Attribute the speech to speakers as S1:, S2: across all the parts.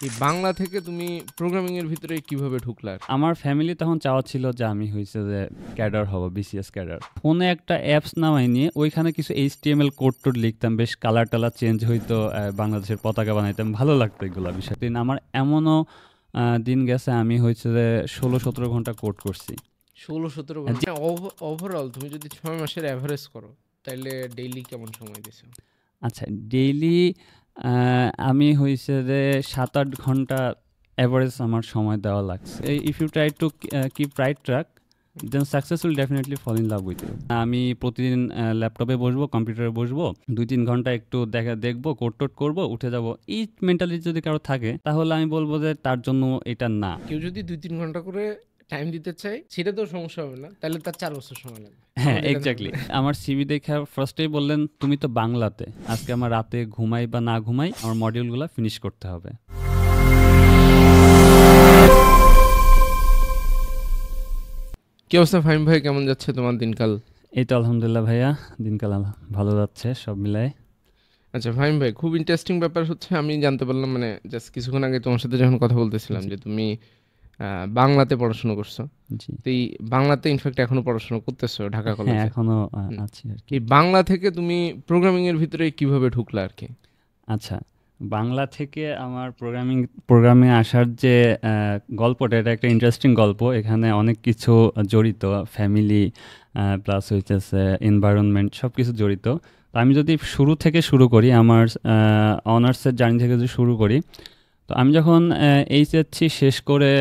S1: এই বাংলা থেকে তুমি প্রোগ্রামিং এর ভিতরে কিভাবে ঢুকলা আর কি?
S2: আমার ফ্যামিলি তখন চাওয়া ছিল যে আমি হইছে যে ক্যাডার হব, বিসিএস ক্যাডার। ফোনে একটা অ্যাপস নামাই নিয়ে ওইখানে কিছু এইচটিএমএল কোড টোড লিখতাম, বেশ কালার টালার চেঞ্জ হইতো, বাংলাদেশের পতাকা বানাইতাম, ভালো লাগতো এগুলো বিষয়। দিন আমার এমনও দিন গেছে আমি হয়েছে যে 16-17 ঘন্টা কোড করছি।
S1: 16-17 ঘন্টা ওভারঅল তুমি যদি 6 মাসের এভারেজ করো তাহলে ডেইলি কেমন সময় দিছো?
S2: আচ্ছা, ডেইলি আমি হইছে যে 7-8 ঘন্টা এভারেজ আমার সময় দেওয়া লাগছে। If you try to keep right track then success will definitely fall in love with you. আমি প্রতিদিন ল্যাপটপে বসবো, কম্পিউটারে বসবো, 2-3 ঘন্টা একটু দেখবো, কোড টোড করবো, উঠে যাব। এই মেন্টালিটি যদি কারো থাকে তাহলে আমি বলবো যে তার জন্য এটা না।
S1: কেউ যদি 2-3 ঘন্টা করে টাইম দিতে চায় সেটা তো সমস্যা হবে না, তাহলে তার 4 বছর সময় লাগবে।
S2: হ্যাঁ,
S1: আমার যেটা মনে
S2: এক্স্যাক্টলি।
S1: হয়।
S2: আমার সিভি দেখে ফার্স্টেই বললেন তুমি তো বাংলাতে, আজকে আমার রাতে ঘুমাই বা না ঘুমাই আমার মডিউলগুলো ফিনিশ করতে হবে।
S1: কি অবস্থা ফাহিম ভাই, কেমন যাচ্ছে তোমার দিনকাল?
S2: এই তো আলহামদুলিল্লাহ ভাইয়া, দিনকাল ভালো যাচ্ছে সব মিলায়।
S1: আচ্ছা ফাহিম ভাই, খুব ইন্টারেস্টিং ব্যাপার হচ্ছে আমি জানতে পারলাম, মানে জাস্ট কিছুক্ষণ আগে তোমার সাথে যখন কথা বলতেছিলাম
S2: জি
S1: যে তুমি বাংলাতে পড়াশোনা করছো।
S2: জি।
S1: তো এই বাংলাতে ইনফ্যাক্ট এখনো পড়াশোনা করতেছো ঢাকা
S2: হ্যাঁ,
S1: কলেজে।
S2: এখনো
S1: হুম।
S2: আছি আর কি।
S1: এই বাংলা থেকে তুমি প্রোগ্রামিং এর ভিতরে কিভাবে ঢুকলা আর কি?
S2: আচ্ছা, বাংলা থেকে আমার প্রোগ্রামে আসার যে গল্পটা, এটা একটা ইন্টারেস্টিং গল্প। এখানে অনেক কিছু জড়িত, ফ্যামিলি প্লাস হইতেছে এনভায়রনমেন্ট, সব কিছু জড়িত। তো আমি যদি শুরু থেকে শুরু করি, আমার অনার্সের জার্নি থেকে যদি শুরু করি, তো আমি যখন এইচএসসি শেষ করে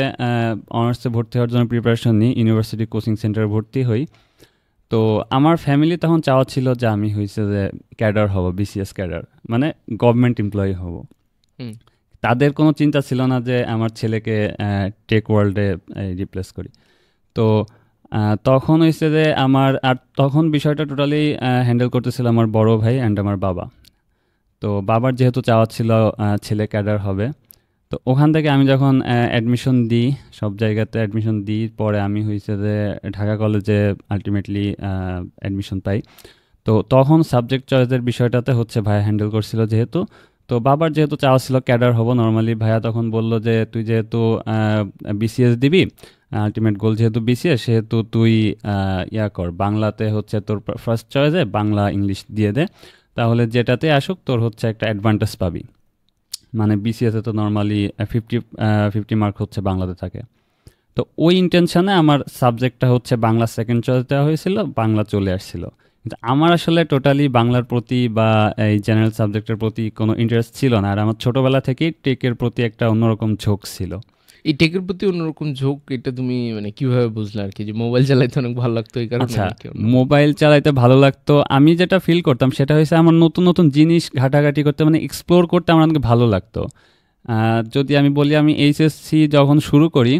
S2: অনার্সে ভর্তি হওয়ার জন্য প্রিপারেশন নিই, ইউনিভার্সিটি কোচিং সেন্টারে ভর্তি হই। তো আমার ফ্যামিলি তখন চাওয়া ছিল যে আমি হয়েছে যে ক্যাডার হব, বিসিএস ক্যাডার, মানে গভর্নমেন্ট এমপ্লয়ি হব।
S1: হুম।
S2: তাদের কোনো চিন্তা ছিল না যে আমার ছেলেকে টেক ওয়ার্ল্ডে রিপ্লেস করি। তো তখন হয়েছে যে আর তখন বিষয়টা টোটালি হ্যান্ডেল করতেছিল আমার বড় ভাই অ্যান্ড আমার বাবা। তো বাবার যেহেতু চাওয়া ছিল ছেলে ক্যাডার হবে, তো ওখান থেকে আমি যখন অ্যাডমিশন দিই, সব জায়গাতে অ্যাডমিশন দিই, পরে আমি হয়েছে যে ঢাকা কলেজে আলটিমেটলি অ্যাডমিশন পাই। তো তখন সাবজেক্ট চয়েসের বিষয়টাতে হচ্ছে ভাইয়া হ্যান্ডেল করছিল যেহেতু। তো বাবার যেহেতু চাওয়া ছিল ক্যাডার হব, নর্মালি ভাইয়া তখন বলল যে তুই যেহেতু বিসিএস দিবি, আলটিমেট গোল যেহেতু বিসিএস, সেহেতু তুই ইয়া কর, বাংলাতে হচ্ছে তোর ফার্স্ট চয়েসে বাংলা ইংলিশ দিয়ে দে, তাহলে যেটাতে আসুক তোর হচ্ছে একটা অ্যাডভান্টেজ পাবি। মানে বিসিএসে তো নর্মালি 50 মার্ক হচ্ছে বাংলাতে থাকে। তো ওই ইন্টেনশনে আমার সাবজেক্টটা হচ্ছে বাংলা সেকেন্ড চয়েস দেওয়া হয়েছিল, বাংলা চলে আসছিল। কিন্তু আমার আসলে টোটালি বাংলার প্রতি বা এই জেনারেল সাবজেক্টের প্রতি কোনো ইন্টারেস্ট ছিল না। আর আমার ছোটোবেলা থেকেই টেকের প্রতি একটা অন্যরকম ঝোঁক ছিল।
S1: এই টেকের প্রতি অন্যরকম ঝোঁক, এটা তুমি মানে কিভাবে বুঝলে আর কি? যে মোবাইল চালাইতে অনেক ভালো লাগতো এই কারণে
S2: আচ্ছা,
S1: নাকি অন্য?
S2: মোবাইল চালাইতে ভালো লাগতো, আমি যেটা ফিল করতাম সেটা হয়েছে আমার নতুন নতুন জিনিস ঘাটাঘাটি করতে, মানে এক্সপ্লোর করতে আমার অনেক ভালো লাগতো। যদি আমি বলি, আমি এইচএসসি যখন শুরু করি,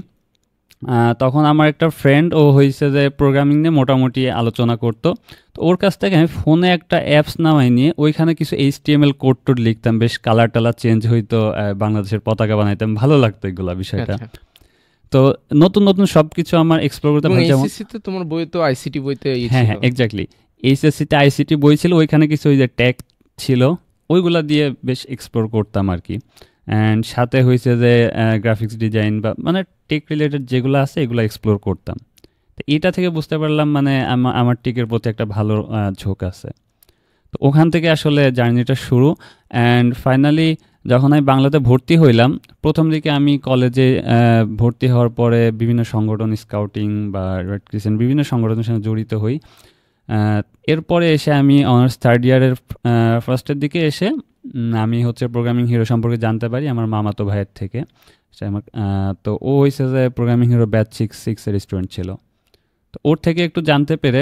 S2: তখন আমার একটা ফ্রেন্ড ও হয়েছে যে প্রোগ্রামিং নিয়ে মোটামুটি আলোচনা করতো। তো ওর কাছ থেকে আমি ফোনে একটা অ্যাপস নামাই নিয়ে ওইখানে কিছু এইচটিএমএল কোড টোড লিখতাম, বেশ কালার টালার চেঞ্জ হইতো, বাংলাদেশের পতাকা বানাইতাম, ভালো লাগতো এগুলো বিষয়টা।
S1: আচ্ছা।
S2: তো নতুন নতুন সব কিছু আমার এক্সপ্লোর করতে
S1: এবং
S2: ভালো, যেমন
S1: এইচএসসি তে তোমার বই তো আইসিটি বইতে
S2: হ্যাঁ
S1: ছিল।
S2: হ্যাঁ এক্স্যাক্টলি, এইচএসসিতে আইসিটি বই ছিল, ওইখানে কিছু ওই যে ট্যাগ ছিল, ওইগুলা দিয়ে বেশ এক্সপ্লোর করতাম আর কি। অ্যান্ড সাথে হয়েছে যে গ্রাফিক্স ডিজাইন বা মানে টেক রিলেটেড যেগুলো আছে এগুলো এক্সপ্লোর করতাম। তো এটা থেকে বুঝতে পারলাম মানে আমার টেকের প্রতি একটা ভালো ঝোঁক আছে। তো ওখান থেকে আসলে জার্নিটা শুরু। অ্যান্ড ফাইনালি যখন আমি বাংলাতে ভর্তি হইলাম, প্রথম দিকে আমি কলেজে ভর্তি হওয়ার পরে বিভিন্ন সংগঠন, স্কাউটিং বা রেড ক্রিসেন্ট, বিভিন্ন সংগঠনের সঙ্গে জড়িত হই। আহ, এরপরে এসে আমি অনার্স থার্ড ইয়ারের ফার্স্টের দিকে এসে আমি হচ্ছে প্রোগ্রামিং হিরো সম্পর্কে জানতে পারি আমার মামাতো ভাইয়ের থেকে। সে আমার তো ও হয়েছে যে প্রোগ্রামিং হিরো ব্যাচ 6-6 স্টুডেন্ট ছিল। তো ওর থেকে একটু জানতে পেরে,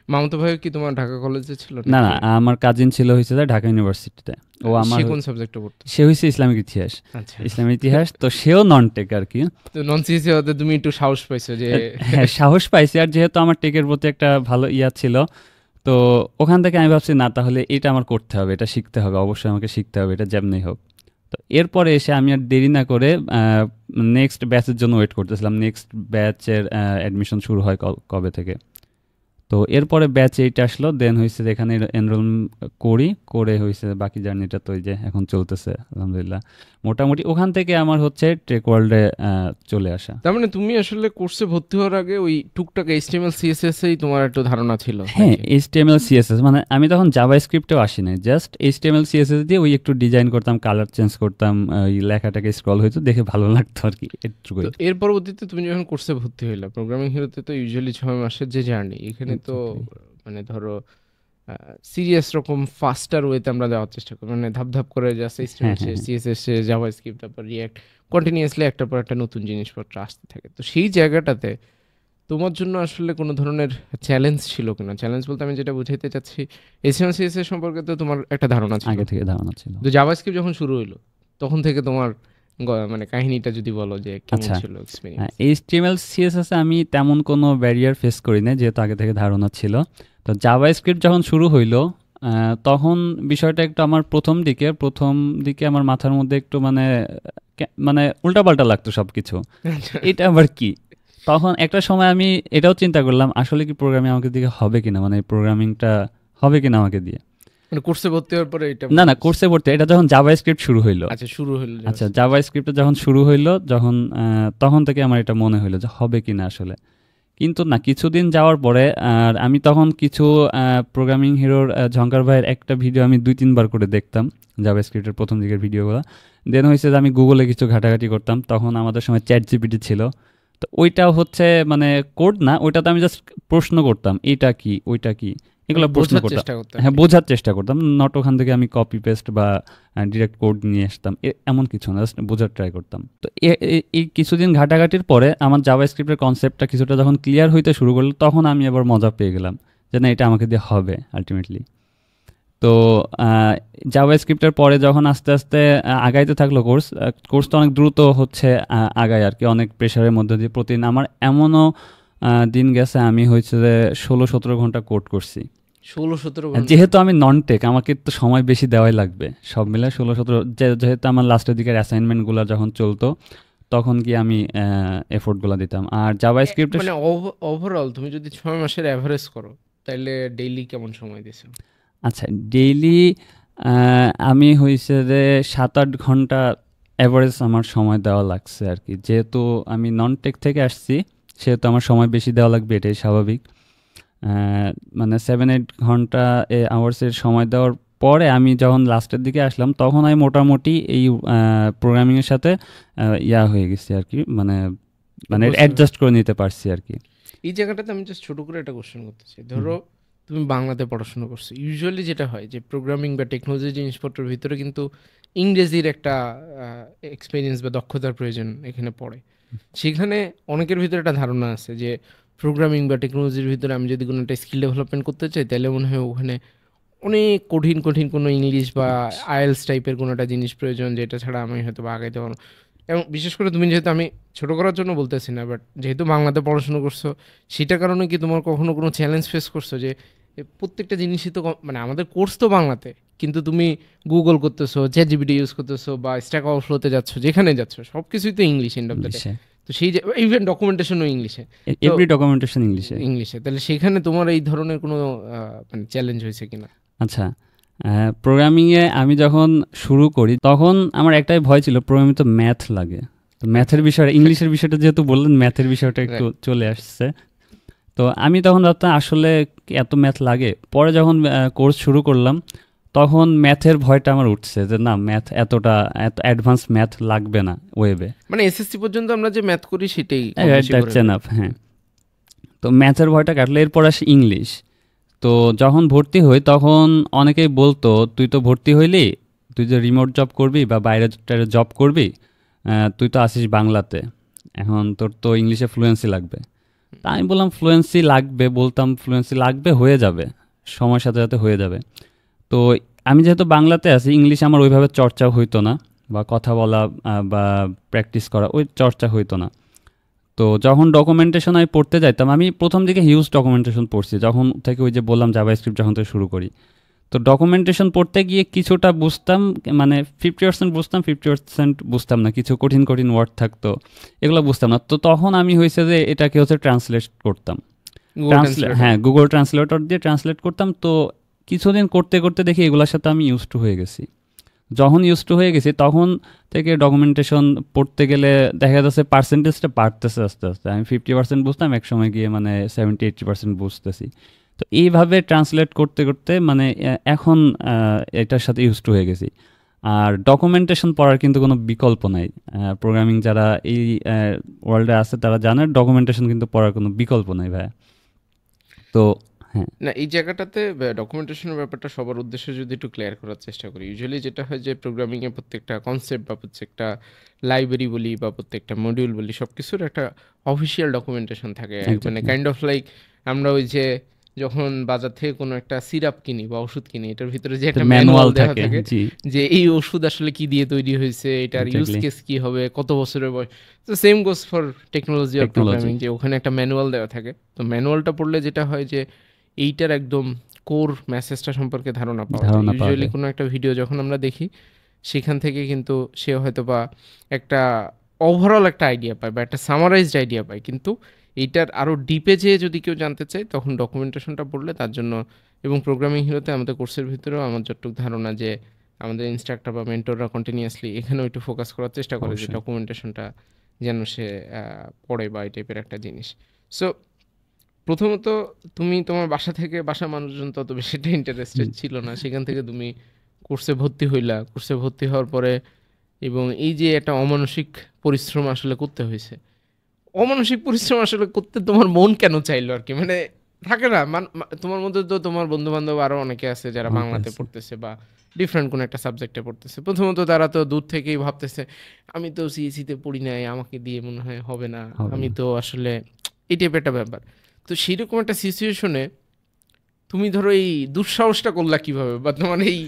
S1: মামাতো ভাই কি তোমার ঢাকা কলেজে ছিল
S2: না
S1: নাকি?
S2: না, আমার কাজিন ছিল হয়েছে যে ঢাকা ইউনিভার্সিটিতে। ও আমার
S1: সে কোন সাবজেক্টে পড়তো?
S2: সে হয়েছে ইসলামিক ইতিহাস।
S1: আচ্ছা।
S2: ইসলামিক ইতিহাস, তো সেও নন টেক আর কি।
S1: তো নন সিসি হতে তুমি একটু সাহস পাইছো যে?
S2: হ্যাঁ, সাহস পাইছি, আর যেহেতু আমার টেকের প্রতি একটা ভালো ইয়া ছিল, তো ওখান থেকে আমি ভাবছি না, তাহলে এটা আমার করতে হবে, এটা শিখতে হবে, অবশ্যই আমাকে শিখতে হবে, এটা যেমনি হোক। তো এরপরে এসে আমি আর দেরি না করে নেক্সট ব্যাচের জন্য ওয়েট করতেছিলাম, নেক্সট ব্যাচের অ্যাডমিশন শুরু হয় কবে থেকে। তো এরপরে ব্যাচ 8 আসলো, দেন হয়েছে যে এখানে এনরোল করে হয়েছে বাকি জার্নিটা, তো এই যে এখন চলতেছে আলহামদুলিল্লাহ মোটামুটি। ওখান থেকে আমার হচ্ছে টেক ওয়ার্ল্ডে চলে আসা।
S1: তার মানে তুমি আসলে কোর্সে ভর্তি হওয়ার আগে ওই টুকটাক এইচটিএমএল সিএসএস এই তোমার একটু ধারণা ছিল
S2: হ্যাঁ,
S1: নাকি?
S2: এইচটিএমএল সিএসএস মানে আমি তখন জাভাস্ক্রিপ্টেও আসি নাই, জাস্ট এইচটিএমএল সিএসএস দিয়ে ওই একটু ডিজাইন করতাম, কালার চেঞ্জ করতাম, ওই লেখাটাকে স্ক্রল হইতো, দেখে ভালো লাগতো আর কি, এটুকুই।
S1: তো এর পরবর্তীতে তুমি যখন কোর্সে ভর্তি হইলা, প্রোগ্রামিং হিরোতে তো ইউজুয়ালি 6 মাসের যে জার্নি, এখানে তো মানে ধরো সিরিয়াস রকম ফাস্টার ওয়েতে আমরা যাওয়ার চেষ্টা করি, মানে ধাপ ধাপ করে জাস্ট এইচটিএমএল সিএসএস জাভাস্ক্রিপ্ট তারপর রিঅ্যাক্ট কন্টিনিউয়াসলি একটার পর একটা নতুন জিনিসপত্র আসতে থাকে। তো সেই জায়গাটাতে তোমার জন্য আসলে কোনো ধরনের চ্যালেঞ্জ ছিল কিনা? চ্যালেঞ্জ বলতে আমি যেটা বুঝাইতে চাচ্ছি, এইচটিএমএল সিএসএস সম্পর্কে তো তোমার একটা ধারণা ছিল,
S2: আগে থেকে ধারণা ছিল।
S1: তো জাভাস্ক্রিপ্ট যখন শুরু হইলো তখন থেকে তোমার মানে কাহিনীটা যদি বলো যে কেমন ছিল এক্সপেরিয়েন্স?
S2: এইচটিএমএল সিএসএস আমি তেমন কোনো ব্যারিয়ার ফেস করি না, যেহেতু আগে থেকে ধারণা ছিল। তো জাভাস্ক্রিপ্ট যখন শুরু হইলো তখন বিষয়টা একটু আমার প্রথম দিকে আমার মাথার মধ্যে একটু মানে উল্টাপাল্টা লাগতো সব কিছু, এটা আবার কি। তখন একটা সময় আমি এটাও চিন্তা করলাম আসলে কি প্রোগ্রামিং আমাকে দিকে হবে কিনা, মানে প্রোগ্রামিংটা হবে কিনা আমাকে দিয়ে।
S1: মানে কোর্সে ভর্তি হওয়ার পরে এটা
S2: না কোর্সে ভর্তি, এটা যখন জাভাস্ক্রিপ্ট শুরু হইলো।
S1: আচ্ছা শুরু হলো
S2: আচ্ছা জাভাস্ক্রিপ্টে যখন শুরু হইলো, তখন থেকে আমার এটা মনে হইলো যে হবে কিনা আসলে। কিন্তু না, কিছুদিন যাওয়ার পরে আর আমি তখন কিছু প্রোগ্রামিং হিরোর ঝঙ্কার ভাইয়ের একটা ভিডিও আমি 2-3 বার করে দেখতাম, জাভাস্ক্রিপ্টের প্রথম দিকের ভিডিওগুলো। দেন হয়েছে যে আমি গুগলে কিছু ঘাটাঘাটি করতাম, তখন আমাদের সময় চ্যাটজিপিটি ছিল। তো ওইটাও হচ্ছে মানে কোড না, ওইটাতে আমি জাস্ট প্রশ্ন করতাম, এটা কি ওইটা কি, এগুলো প্রশ্ন করতাম। হ্যাঁ, বোঝার চেষ্টা করতাম, নট ওখান থেকে আমি কপি পেস্ট বা ডিরেক্ট কোড নিয়ে আসতাম, এমন কিছু না, জাস্ট বোঝার ট্রাই করতাম। তো এই কিছুদিন ঘাটাঘাটির পরে আমার জাভাস্ক্রিপ্টের কনসেপ্টটা কিছুটা যখন ক্লিয়ার হইতে শুরু করলো, তখন আমি আবার মজা পেয়ে গেলাম যে না, এটা আমাকে দিয়ে হবে আলটিমেটলি। তো জাভাস্ক্রিপ্টের পরে যখন আস্তে আস্তে আগাইতে থাকলো কোর্স তো অনেক দ্রুত হচ্ছে আগায় আর কি, অনেক প্রেশারের মধ্যে দিয়ে প্রতিদিন আমার এমনও দিন গেছে আমি হয়েছে যে 16-17 ঘন্টা কোড করছি।
S1: 16-17 ঘন্টা?
S2: যেহেতু আমি নন টেক, আমাকে তো সময় বেশি দেওয়াই লাগবে, সব মিলে 16-17, যেহেতু আমার লাস্টের দিকের অ্যাসাইনমেন্টগুলো যখন চলতো তখন কি আমি এফোর্টগুলো দিতাম। আর জাভাস্ক্রিপ্ট
S1: মানে ওভারঅল তুমি যদি 6 মাসের অ্যাভারেজ করো তাহলে ডেইলি কেমন সময় দিছো?
S2: আচ্ছা ডেইলি আমি হয়েছে যে 7-8 ঘন্টা অ্যাভারেজ আমার সময় দেওয়া লাগছে আর কি, যেহেতু আমি নন টেক থেকে আসছি সেহেতু আমার সময় বেশি দেওয়া লাগবে, এটাই স্বাভাবিক। মানে 7-8 ঘন্টা আওয়ার্সের সময় দেওয়ার পরে আমি যখন লাস্টের দিকে আসলাম তখন আমি মোটামুটি এই প্রোগ্রামিংয়ের সাথে হয়ে গেছি আর কি, মানে অ্যাডজাস্ট করে নিতে পারছি আর কি।
S1: এই জায়গাটাতে আমি জাস্ট ছোটো করে একটা কোশ্চেন করতে চাই। ধরো তুমি বাংলাতে পড়াশোনা করছো, ইউজুয়ালি যেটা হয় যে প্রোগ্রামিং বা টেকনোলজি জিনিসপত্রের ভিতরে কিন্তু ইংরেজির একটা এক্সপিরিয়েন্স বা দক্ষতার প্রয়োজন এখানে পড়ে। সেখানে অনেকের ভিতরে একটা ধারণা আছে যে প্রোগ্রামিং বা টেকনোলজির ভিতরে আমি যদি কোনো একটা স্কিল ডেভেলপমেন্ট করতে চাই তাহলে মনে হয় ওখানে অনেক কঠিন কঠিন কোনো ইংলিশ বা আইএলস টাইপের কোনো একটা জিনিস প্রয়োজন, যেটা ছাড়া আমি হয়তো বা আগাইতে পারবো। এবং বিশেষ করে তুমি যেহেতু, আমি ছোটো করার জন্য বলতেছি না, বাট যেহেতু বাংলাতে পড়াশোনা করছো সেটার কারণে কি তোমার কখনো কোনো চ্যালেঞ্জ ফেস করছো যে প্রত্যেকটা জিনিসই তো মানে আমাদের কোর্স তো বাংলাতে, কিন্তু তুমি গুগল করতেছো, চ্যাটজিপিটি ইউজ করতেছো বা স্ট্যাক ওভারফ্লোতে যাচ্ছ, যেখানে যাচ্ছ সব কিছুই তো English end of the day. তো সেই যে ইভেন ডকুমেন্টেশনও ইংলিশে,
S2: এভরি ডকুমেন্টেশন ইংলিশে,
S1: তাহলে সেখানে তোমার এই ধরনের কোনো মানে চ্যালেঞ্জ হয়েছে কিনা?
S2: আচ্ছা, প্রোগ্রামিংয়ে আমি যখন শুরু করি তখন আমার একটাই ভয় ছিল, প্রোগ্রামিং তো ম্যাথ লাগে, তো ম্যাথের বিষয়টা, ইংলিশের বিষয়টা যেহেতু বললেন, ম্যাথের বিষয়টা একটু চলে আসছে। তো আমি তখন ভাবতাম আসলে এত ম্যাথ লাগে। পরে যখন কোর্স শুরু করলাম তখন ম্যাথের ভয়টা আমার উঠছে যে না, এত অ্যাডভান্স ম্যাথ লাগবে না ওয়েবে,
S1: মানে এসএসসি পর্যন্ত আমরা যে ম্যাথ করি সেটাই
S2: এনাফ। হ্যাঁ, তো ম্যাথের ভয়টা কাটলো, এরপর আসে ইংলিশ। তো যখন ভর্তি হই তখন অনেকেই বলতো তুই তো ভর্তি হইলি, তুই যে রিমোট জব করবি বা বাইরে জব করবি, তুই তো আসিস বাংলাতে, এখন তোর তো ইংলিশে ফ্লুয়েন্সি লাগবে। তা আমি বললাম ফ্লুয়েন্সি লাগবে, হয়ে যাবে, সময়ের সাথে সাথে হয়ে যাবে। তো আমি যেহেতু বাংলাতে আছি, ইংলিশ আমার ওইভাবে চর্চা হইতো না, বা কথা বলা বা প্র্যাকটিস করা ওই চর্চা হইতো না। তো যখন ডকুমেন্টেশন আমি পড়তে যাইতাম, আমি প্রথম দিকে হিউজ ডকুমেন্টেশন পড়ছি, যখন থেকে ওই যে বললাম জাভাস্ক্রিপ্ট যখন থেকে শুরু করি। তো ডকুমেন্টেশন পড়তে গিয়ে কিছুটা বুঝতাম, মানে 50% বুঝতাম, 50% বুঝতাম না, কিছু কঠিন কঠিন ওয়ার্ড থাকতো, এগুলো বুঝতাম না। তো তখন আমি হয়েছে যে এটাকে হচ্ছে ট্রান্সলেট করতাম, হ্যাঁ গুগল ট্রান্সলেটর দিয়ে ট্রান্সলেট করতাম। তো কিছুদিন করতে করতে দেখি এগুলোর সাথে আমি ইউজ টু হয়ে গেছি। যখন ইউজ টু হয়ে গেছি তখন থেকে ডকুমেন্টেশন পড়তে গেলে দেখা যাচ্ছে পার্সেন্টেজটা বাড়তেছে আস্তে আস্তে। আমি 50% বুঝতাম, এক সময় গিয়ে মানে 70-80% বুঝতেছি। তো এইভাবে ট্রান্সলেট করতে করতে মানে এখন এটার সাথে ইউজ টু হয়ে গেছি। আর ডকুমেন্টেশন পড়ার কিন্তু কোনো বিকল্প নাই। প্রোগ্রামিং যারা এই ওয়ার্ল্ডে আছে তারা জানে ডকুমেন্টেশন কিন্তু পড়ার কোনো বিকল্প নাই ভাই। তো হ্যাঁ,
S1: না এই জায়গাটাতে ডকুমেন্টেশনের ব্যাপারটা সবার উদ্দেশ্যে যদি একটু ক্লিয়ার করার চেষ্টা করি, ইউজুয়ালি যেটা হয় যে প্রোগ্রামিংয়ে প্রত্যেকটা কনসেপ্ট বা প্রত্যেকটা লাইব্রেরি বলি বা প্রত্যেকটা মডিউল বলি সব কিছুর একটা অফিসিয়াল ডকুমেন্টেশন থাকে। মানে কাইন্ড অফ লাইক আমরা ওই যে যখন বাজার থেকে কোনো একটা সিরাপ কিনি বা ওষুধ কিনি, এটার ভিতরে যে একটা ম্যানুয়াল দেওয়া থাকে যে এই ওষুধ আসলে কি দিয়ে তৈরি হয়েছে, এটার ইউজ কেস কি হবে, কত বছরের বয়স। তো same goes for technology of programming, যে ওখানে একটা ম্যানুয়াল দেওয়া থাকে। তো ম্যানুয়ালটা পড়লে যেটা হয় যে এইটার একদম কোর মেসেজটা সম্পর্কে ধারণা পাওয়া যায়। ইউজুয়ালি কোনো একটা ভিডিও যখন আমরা দেখি সেখান থেকে কিন্তু সে হয়তো বা একটা ওভারঅল একটা আইডিয়া পায় বা একটা সামারাইজড আইডিয়া পায়। কিন্তু এইটার আরও ডিপে যেয়ে যদি কেউ জানতে চায় তখন ডকুমেন্টেশনটা পড়লে তার জন্য, এবং প্রোগ্রামিং হিরোতে আমাদের কোর্সের ভিতরেও আমার যতটুকু ধারণা যে আমাদের ইনস্ট্রাক্টর বা মেন্টররা কন্টিনিউয়াসলি এখানেও একটু ফোকাস করার চেষ্টা করে যে ডকুমেন্টেশনটা যেন সে পড়ে বা এই টাইপের একটা জিনিস। সো প্রথমত তুমি তোমার বাসা থেকে, বাসা মানুষজন তত বেশিটা ইন্টারেস্টেড ছিল না, সেখান থেকে তুমি কোর্সে ভর্তি হইলা। কোর্সে ভর্তি হওয়ার পরে এবং এই যে একটা অমানসিক পরিশ্রম আসলে করতে হয়েছে, অমানসিক পরিশ্রম আসলে করতে তোমার মন কেন চাইলো আর কি? মানে থাকে না তোমার মধ্যে তো তোমার বন্ধু বান্ধব আরও অনেকে আছে যারা বাংলাতে পড়তেছে বা ডিফারেন্ট কোনো একটা সাবজেক্টে পড়তেছে। প্রথমত তারা তো দূর থেকেই ভাবতেছে আমি তো সিএসিতে পড়ি নাই, আমাকে দিয়ে মনে হয় হবে না, আমি তো আসলে এই টাইপের একটা ব্যাপার। তো সেইরকম একটা সিচুয়েশনে তুমি ধরো এই দুঃসাহসটা করলা কিভাবে, বা তোমার এই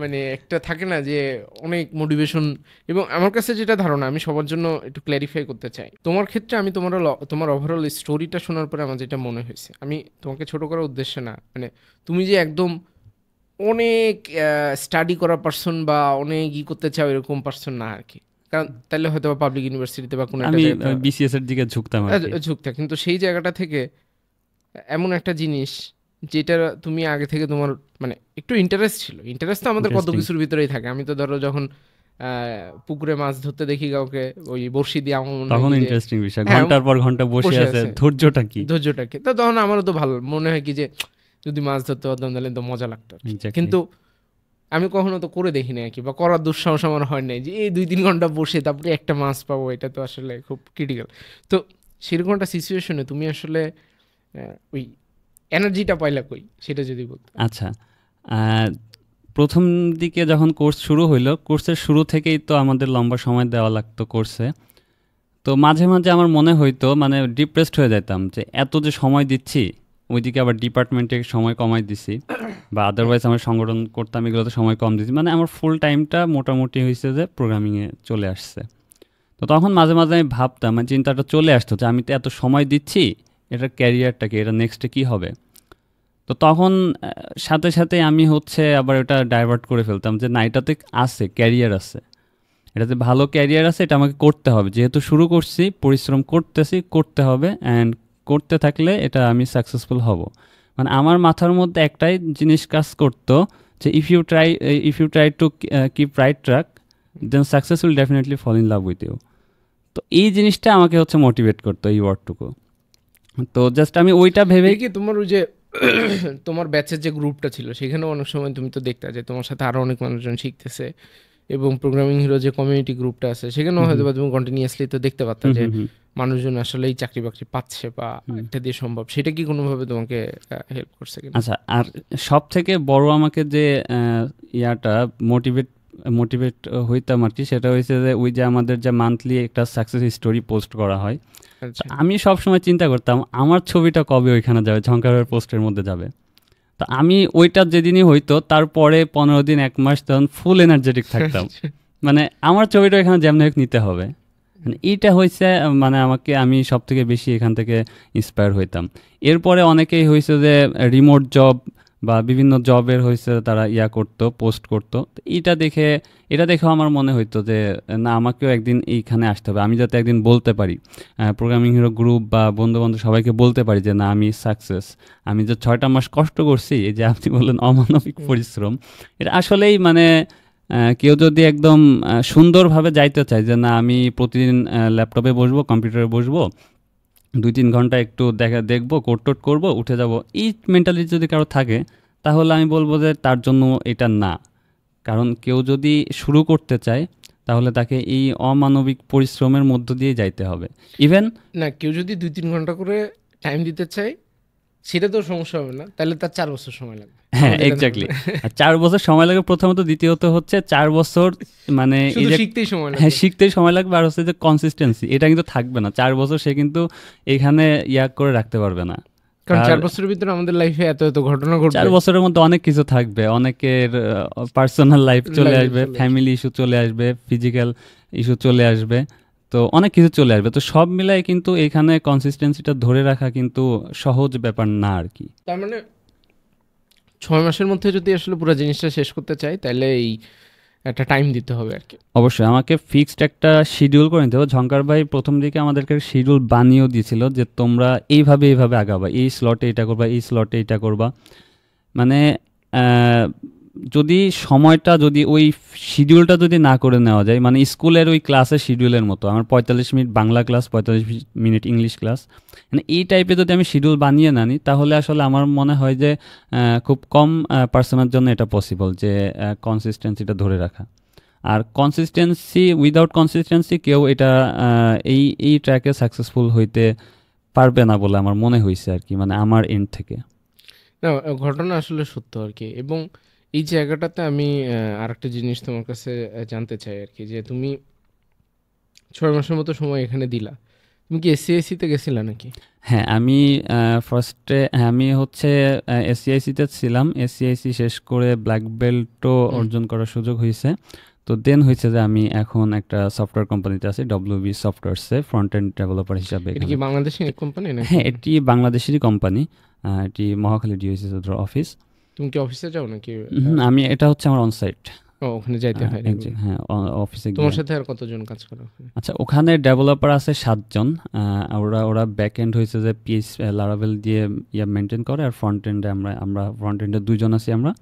S1: মানে একটা থাকে না যে অনেক মোটিভেশন। এবং আমার কাছে যেটা ধারণা, আমি সবার জন্য একটু ক্ল্যারিফাই করতে চাই তোমার ক্ষেত্রে, আমি তোমার ওভারঅল স্টোরিটা শোনার পরে আমার যেটা মনে হয়েছে, আমি তোমাকে ছোট করার উদ্দেশ্যে না, মানে তুমি যে একদম অনেক স্টাডি করা পার্সন বা অনেক করতে চাও এরকম পার্সন না আর কি। কারণ তাহলে হয়তো পাবলিক ইউনিভার্সিটিতে বা কোনো একটা
S2: বিসিএস এর দিকে ঝুঁকতাম,
S1: কিন্তু সেই জায়গাটা থেকে এমন একটা জিনিস যেটা তুমি আগে থেকে তোমার মানে একটু ইন্টারেস্ট ছিল। ইন্টারেস্ট তো আমাদের কত কিছুর ভিতরেই থাকে। আমি তো ধরো যখন পুকুরে মাছ ধরতে দেখি কাউকে ওই বড়শি দিয়ে, আমার মনে হয়
S2: ইন্টারেস্টিং বিষয়, ঘন্টার পর ঘন্টা বসে আছে, ধৈর্যটা কি,
S1: তো তখন আমারও তো ভালো মনে হয় কি যে যদি মাছ ধরতে পারতাম তাহলে তো মজা লাগতো। কিন্তু আমি কখনো তো করে দেখি না আর কি, বা করার দুঃসাহস আমার হয় নাই যে এই 2-3 ঘন্টা বসে তারপরে একটা মাছ পাবো, এটা তো আসলে খুব ক্রিটিক্যাল। তো সেরকম একটা সিচুয়েশনে তুমি আসলে ওই এনার্জিটা পাইলা কই, সেটা যদি বলতে।
S2: আচ্ছা, প্রথম দিকে যখন কোর্স শুরু হইলো, কোর্সের শুরু থেকেই তো আমাদের লম্বা সময় দেওয়া লাগতো কোর্সে। তো মাঝে মাঝে আমার মনে হইতো মানে ডিপ্রেসড হয়ে যেতাম যে এত যে সময় দিচ্ছি, ওইদিকে আবার ডিপার্টমেন্টে সময় কমাই দিছি, বা আদারওয়াইজ আমার সংগঠন করতাম এগুলোতে সময় কম দিচ্ছি, মানে আমার ফুল টাইমটা মোটামুটি হয়েছে যে প্রোগ্রামিংয়ে চলে আসছে। তো তখন মাঝে মাঝে আমি ভাবতাম, মানে চিন্তাটা চলে আসতো যে আমি তো এত সময় দিচ্ছি, এটার ক্যারিয়ারটা কি, এটা নেক্সটে কী হবে। তো তখন সাথে সাথে আমি আবার এটা ডাইভার্ট করে ফেলতাম যে না, এটাতে আছে ক্যারিয়ার আছে, এটাতে ভালো ক্যারিয়ার আছে, এটা আমাকে করতে হবে, যেহেতু শুরু করছি, পরিশ্রম করতে হবে, অ্যান্ড করতে থাকলে এটা আমি সাকসেসফুল হব। মানে আমার মাথার মধ্যে একটাই জিনিস কাজ করতো যে if you try to keep right track then success will definitely fall in love with you. তো এই জিনিসটা আমাকে মোটিভেট করতো, এই ওয়ার্ডটুকু। তো জাস্ট আমি ওইটা ভেবে
S1: কি, তোমার ওই যে তোমার ব্যাচের যে গ্রুপটা ছিল সেখানেও অনেক সময় তুমি তো দেখতে যে তোমার সাথে আরও অনেক মানুষজন শিখতেছে, এবং প্রোগ্রামিং হিরো যে কমিউনিটি গ্রুপটা আছে সেখানেও হয়তো বা তুমি কন্টিনিউয়াসলি তো দেখতে পাচ্ছ যে মানুষজন আসলেই চাকরি বাকরি পাচ্ছে বা এটা দিয়ে সম্ভব। সেটা কি কোনোভাবে তোমাকে হেল্প করছে?
S2: আচ্ছা, আর সব থেকে বড় আমাকে যে ইয়াটা মোটিভেট হইতাম আর কি, সেটা হয়েছে যে ওই যে আমাদের যে মান্থলি একটা সাকসেস স্টোরি পোস্ট করা হয়, আমি সব সময় চিন্তা করতাম আমার ছবিটা কবে ওইখানে যাবে, ঝঙ্কারের পোস্টের মধ্যে যাবে। তো আমি ওইটা যেদিনই হইতো তারপরে 15 দিন 1 মাস তখন ফুল এনার্জেটিক থাকতাম, মানে আমার ছবিটা এখানে যেমন নিতে হবে। মানে এইটা হয়েছে মানে আমি সব থেকে বেশি এখান থেকে ইন্সপায়ার হইতাম। এরপরে অনেকেই হয়েছে যে রিমোট জব বা বিভিন্ন জবের হয়েছে তারা করতো, পোস্ট করতো। তো এটা দেখেও আমার মনে হইতো যে না, আমাকেও একদিন এইখানে আসতে হবে, আমি যাতে একদিন বলতে পারি প্রোগ্রামিং হিরো গ্রুপ বা বন্ধু বান্ধব সবাইকে বলতে পারি যে না, আমি সাকসেস, আমি যে 6টা মাস কষ্ট করছি, এই যে আপনি বললেন অমানবিক পরিশ্রম, এটা আসলেই মানে কেউ যদি একদম সুন্দরভাবে যাইতে চায় যে না, আমি প্রতিদিন ল্যাপটপে বসবো, কম্পিউটারে বসবো, 2-3 ঘন্টা একটু দেখবো, কোড টোড করবো, উঠে যাব, এই মেন্টালিটি যদি কারো থাকে, তাহলে আমি বলবো যে তার জন্য এটা না। কারণ কেউ যদি শুরু করতে চায়, তাহলে তাকে এই অমানবিক পরিশ্রমের মধ্য দিয়ে যাইতে হবে। ইভেন
S1: না, কেউ যদি 2-3 ঘন্টা করে টাইম দিতে চায়, সেটা তো সমস্যা হবে না, তাহলে তার 4 বছর সময় লাগবে।
S2: হ্যাঁ, এক্স্যাক্টলি। 4 বছর সময় লাগে প্রথমত, দ্বিতীয়ত হচ্ছে 4 বছর মানে
S1: শুধু শিখতেই সময় লাগবে।
S2: হ্যাঁ, শিখতেই সময় লাগবে। আর হচ্ছে যে কনসিস্টেন্সি, এটা কিন্তু থাকবে না 4 বছর, সে কিন্তু এখানে করে রাখতে পারবে না।
S1: কারণ 4 বছরের ভিতরে আমাদের লাইফে এত এত ঘটনা ঘটবে।
S2: 4 বছরের মধ্যে অনেক কিছু থাকবে, অনেকের পার্সোনাল লাইফ চলে আসবে, ফ্যামিলি ইস্যু চলে আসবে, ফিজিক্যাল ইস্যু চলে আসবে, তো অনেক কিছু চলে আসবে। তো সব মিলাই কিন্তু এখানে কনসিস্টেন্সিটা ধরে রাখা কিন্তু সহজ ব্যাপার না আর কি।
S1: তার মানে 6 মাসের মধ্যে যদি আসলে পুরো জিনিসটা শেষ করতে চাই, তাহলে এই একটা টাইম দিতে হবে আর কি।
S2: অবশ্যই আমাকে ফিক্সড একটা শিডিউল করে নিতে হবে। ঝঙ্কার ভাই প্রথম দিকে আমাদেরকে শিডিউল বানিয়েও দিয়েছিল যে তোমরা এইভাবে আগাবা, এই স্লটে এটা করবা, এই স্লটে এটা করবা। মানে যদি সময়টা যদি ওই শিডিউলটা যদি না করে নেওয়া যায়, মানে স্কুলের ওই ক্লাসের শিডিউলের মতো, আমার 45 minute Bangla class, 45 minute English class, মানে এই টাইপে যদি আমি শিডিউল বানিয়ে না নিই, তাহলে আসলে আমার মনে হয় যে খুব কম পার্সনের জন্য এটা পসিবল যে কনসিস্টেন্সিটা ধরে রাখা। আর কনসিস্টেন্সি, উইদাউট কনসিস্টেন্সি কেউ এটা এই ট্র্যাকে সাকসেসফুল হইতে পারবে না বলে আমার মনে হয়েছে আর কি, মানে আমার এন্ড থেকে।
S1: না, ঘটনা আসলে সত্য আর কি। এবং এই জায়গাটাতে আমি আরেকটা জিনিস তোমার কাছে জানতে চাই আর কি, যে তুমি 6 মাসের মতো সময় এখানে দিলা, তুমি কি এসসিআইসিতে গেছিলা নাকি?
S2: হ্যাঁ, আমি ফার্স্টে আমি হচ্ছে এসসিআইসিতে ছিলাম। এসসিআইসি শেষ করে ব্ল্যাক বেল্টও অর্জন করার সুযোগ হয়েছে। তো দেন হয়েছে যে আমি এখন একটা সফটওয়্যার কোম্পানিতে আছি, ডব্লিউবি সফটওয়্যারসে ফ্রন্ট এন্ড ডেভেলপার হিসাবে।
S1: এটা কি বাংলাদেশি কোম্পানি না?
S2: হ্যাঁ, এটি বাংলাদেশেরই কোম্পানি, এটি মহাখালী ডিওসি অফিস।
S1: তুমি কি অফিসে যাও নাকি?
S2: আমি এটা হচ্ছে আমার অনসাইট।
S1: ওখানে যাইতে হয়?
S2: হ্যাঁ, অফিসে।
S1: তোমার সাথে আর কতজন কাজ করে?
S2: আচ্ছা, ওখানে ডেভেলপার আছে 7 জন। ওরা ব্যাক এন্ড হয়েছে যে লারাভেল দিয়ে মেনটেন করে, আর ফ্রন্ট এন্ডে আমরা ফ্রন্ট এন্ডে 2 জন আছি আমরা।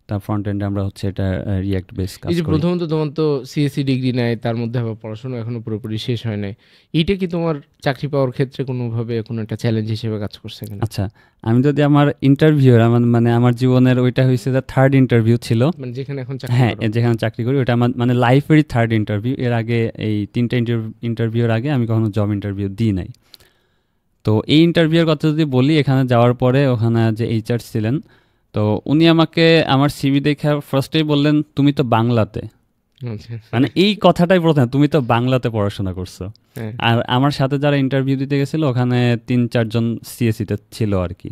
S2: তার ফ্রন্ট এন্ডে আমরা হচ্ছে এটা রিঅ্যাক্ট বেস কাজ করি।
S1: এই যে প্রথমত তোমার তো সিএসসি ডিগ্রি নেয়, তার মধ্যে আবার পড়াশোনা এখনো পুরোপুরি শেষ হয় নাই, এইটা কি তোমার চাকরি পাওয়ার ক্ষেত্রে কোনোভাবে কোনো একটা চ্যালেঞ্জ হিসেবে কাজ করছে কিনা?
S2: আচ্ছা, আমি যদি আমার ইন্টারভিউ, মানে আমার জীবনের ওইটা হয়েছে যে 3rd ইন্টারভিউ ছিল,
S1: মানে যেখানে এখন
S2: হ্যাঁ, যেখানে চাকরি করি, ওইটা আমার মানে লাইফেরই 3rd ইন্টারভিউ। এর আগে এই 3টা ইন্টারভিউর আগে আমি কখনো জব ইন্টারভিউ দিই নাই। তো এই ইন্টারভিউর কথা যদি বলি, এখানে যাওয়ার পরে ওখানে যে এইচআর ছিলেন, তো উনি আমাকে আমার সিভি দেখে ফার্স্টেই বললেন, তুমি তো বাংলাতে, মানে এই কথাটাই প্রথমে, তুমি তো বাংলাতে পড়াশোনা করছো। আর আমার সাথে যারা ইন্টারভিউ দিতে গেছিল, ওখানে 3-4 জন সিএসসিতে ছিল আর কি।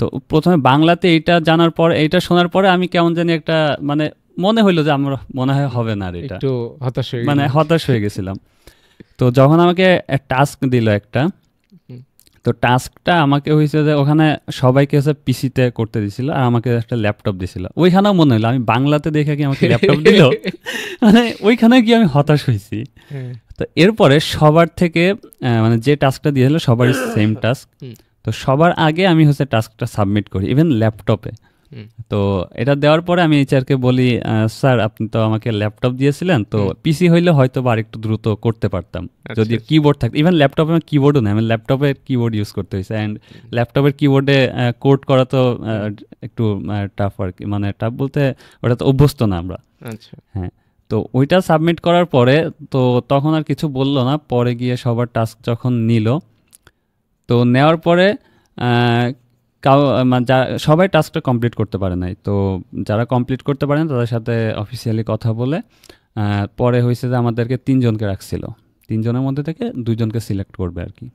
S2: তো প্রথমে বাংলাতে এইটা জানার পর, এইটা শোনার পরে আমি কেমন জানি একটা মানে মনে হইলো যে আমার মনে হয় হবে না, আর এটা
S1: একটু
S2: হতাশ হয়ে গেছিলাম। তো যখন আমাকে টাস্ক দিল একটা, তো টাস্কটা আমাকে হয়েছে যে ওখানে সবাইকে হচ্ছে পিসিতে করতে দিছিল, আর আমাকে একটা ল্যাপটপ দিছিল। ওইখানেও মনে হলো আমি বাংলাতে দেখে কি আমাকে ল্যাপটপ দিল, মানে ওইখানে গিয়ে আমি হতাশ হয়েছি। তো এরপরে সবার থেকে মানে যে টাস্কটা দিয়েছিল সবারই সেম টাস্ক, তো সবার আগে আমি হচ্ছে টাস্কটা সাবমিট করি, ইভেন ল্যাপটপে। তো এটা দেওয়ার পরে আমি এইচআরকে বলি, স্যার আপনি তো আমাকে ল্যাপটপ দিয়েছিলেন, তো পিসি হইলে হয়তো বা আরেকটু দ্রুত করতে পারতাম যদি কিবোর্ড থাকতো। ইভেন ল্যাপটপে আমার কিবোর্ডও নেই, আমি ল্যাপটপে কিবোর্ড ইউজ করতে হয়েছে। অ্যান্ড ল্যাপটপের কিবোর্ডে কোড করা তো একটু টাফ আর কি, মানে টাফ বলতে ওটা তো অভ্যস্ত না আমরা। হ্যাঁ, তো ওইটা সাবমিট করার পরে তো তখন আর কিছু বললো না। পরে গিয়ে সবার টাস্ক যখন নিল, তো নেওয়ার পরে সবাই টাস্কটা কমপ্লিট করতে পারে নাই। তো যারা কমপ্লিট করতে পারে না তাদের সাথে অফিসিয়ালি কথা বলে পরে হয়েছে যে আমাদেরকে 3 জনকে রাখছিল, 3 জনের মধ্যে থেকে 2 জনকে সিলেক্ট করবে আর কি।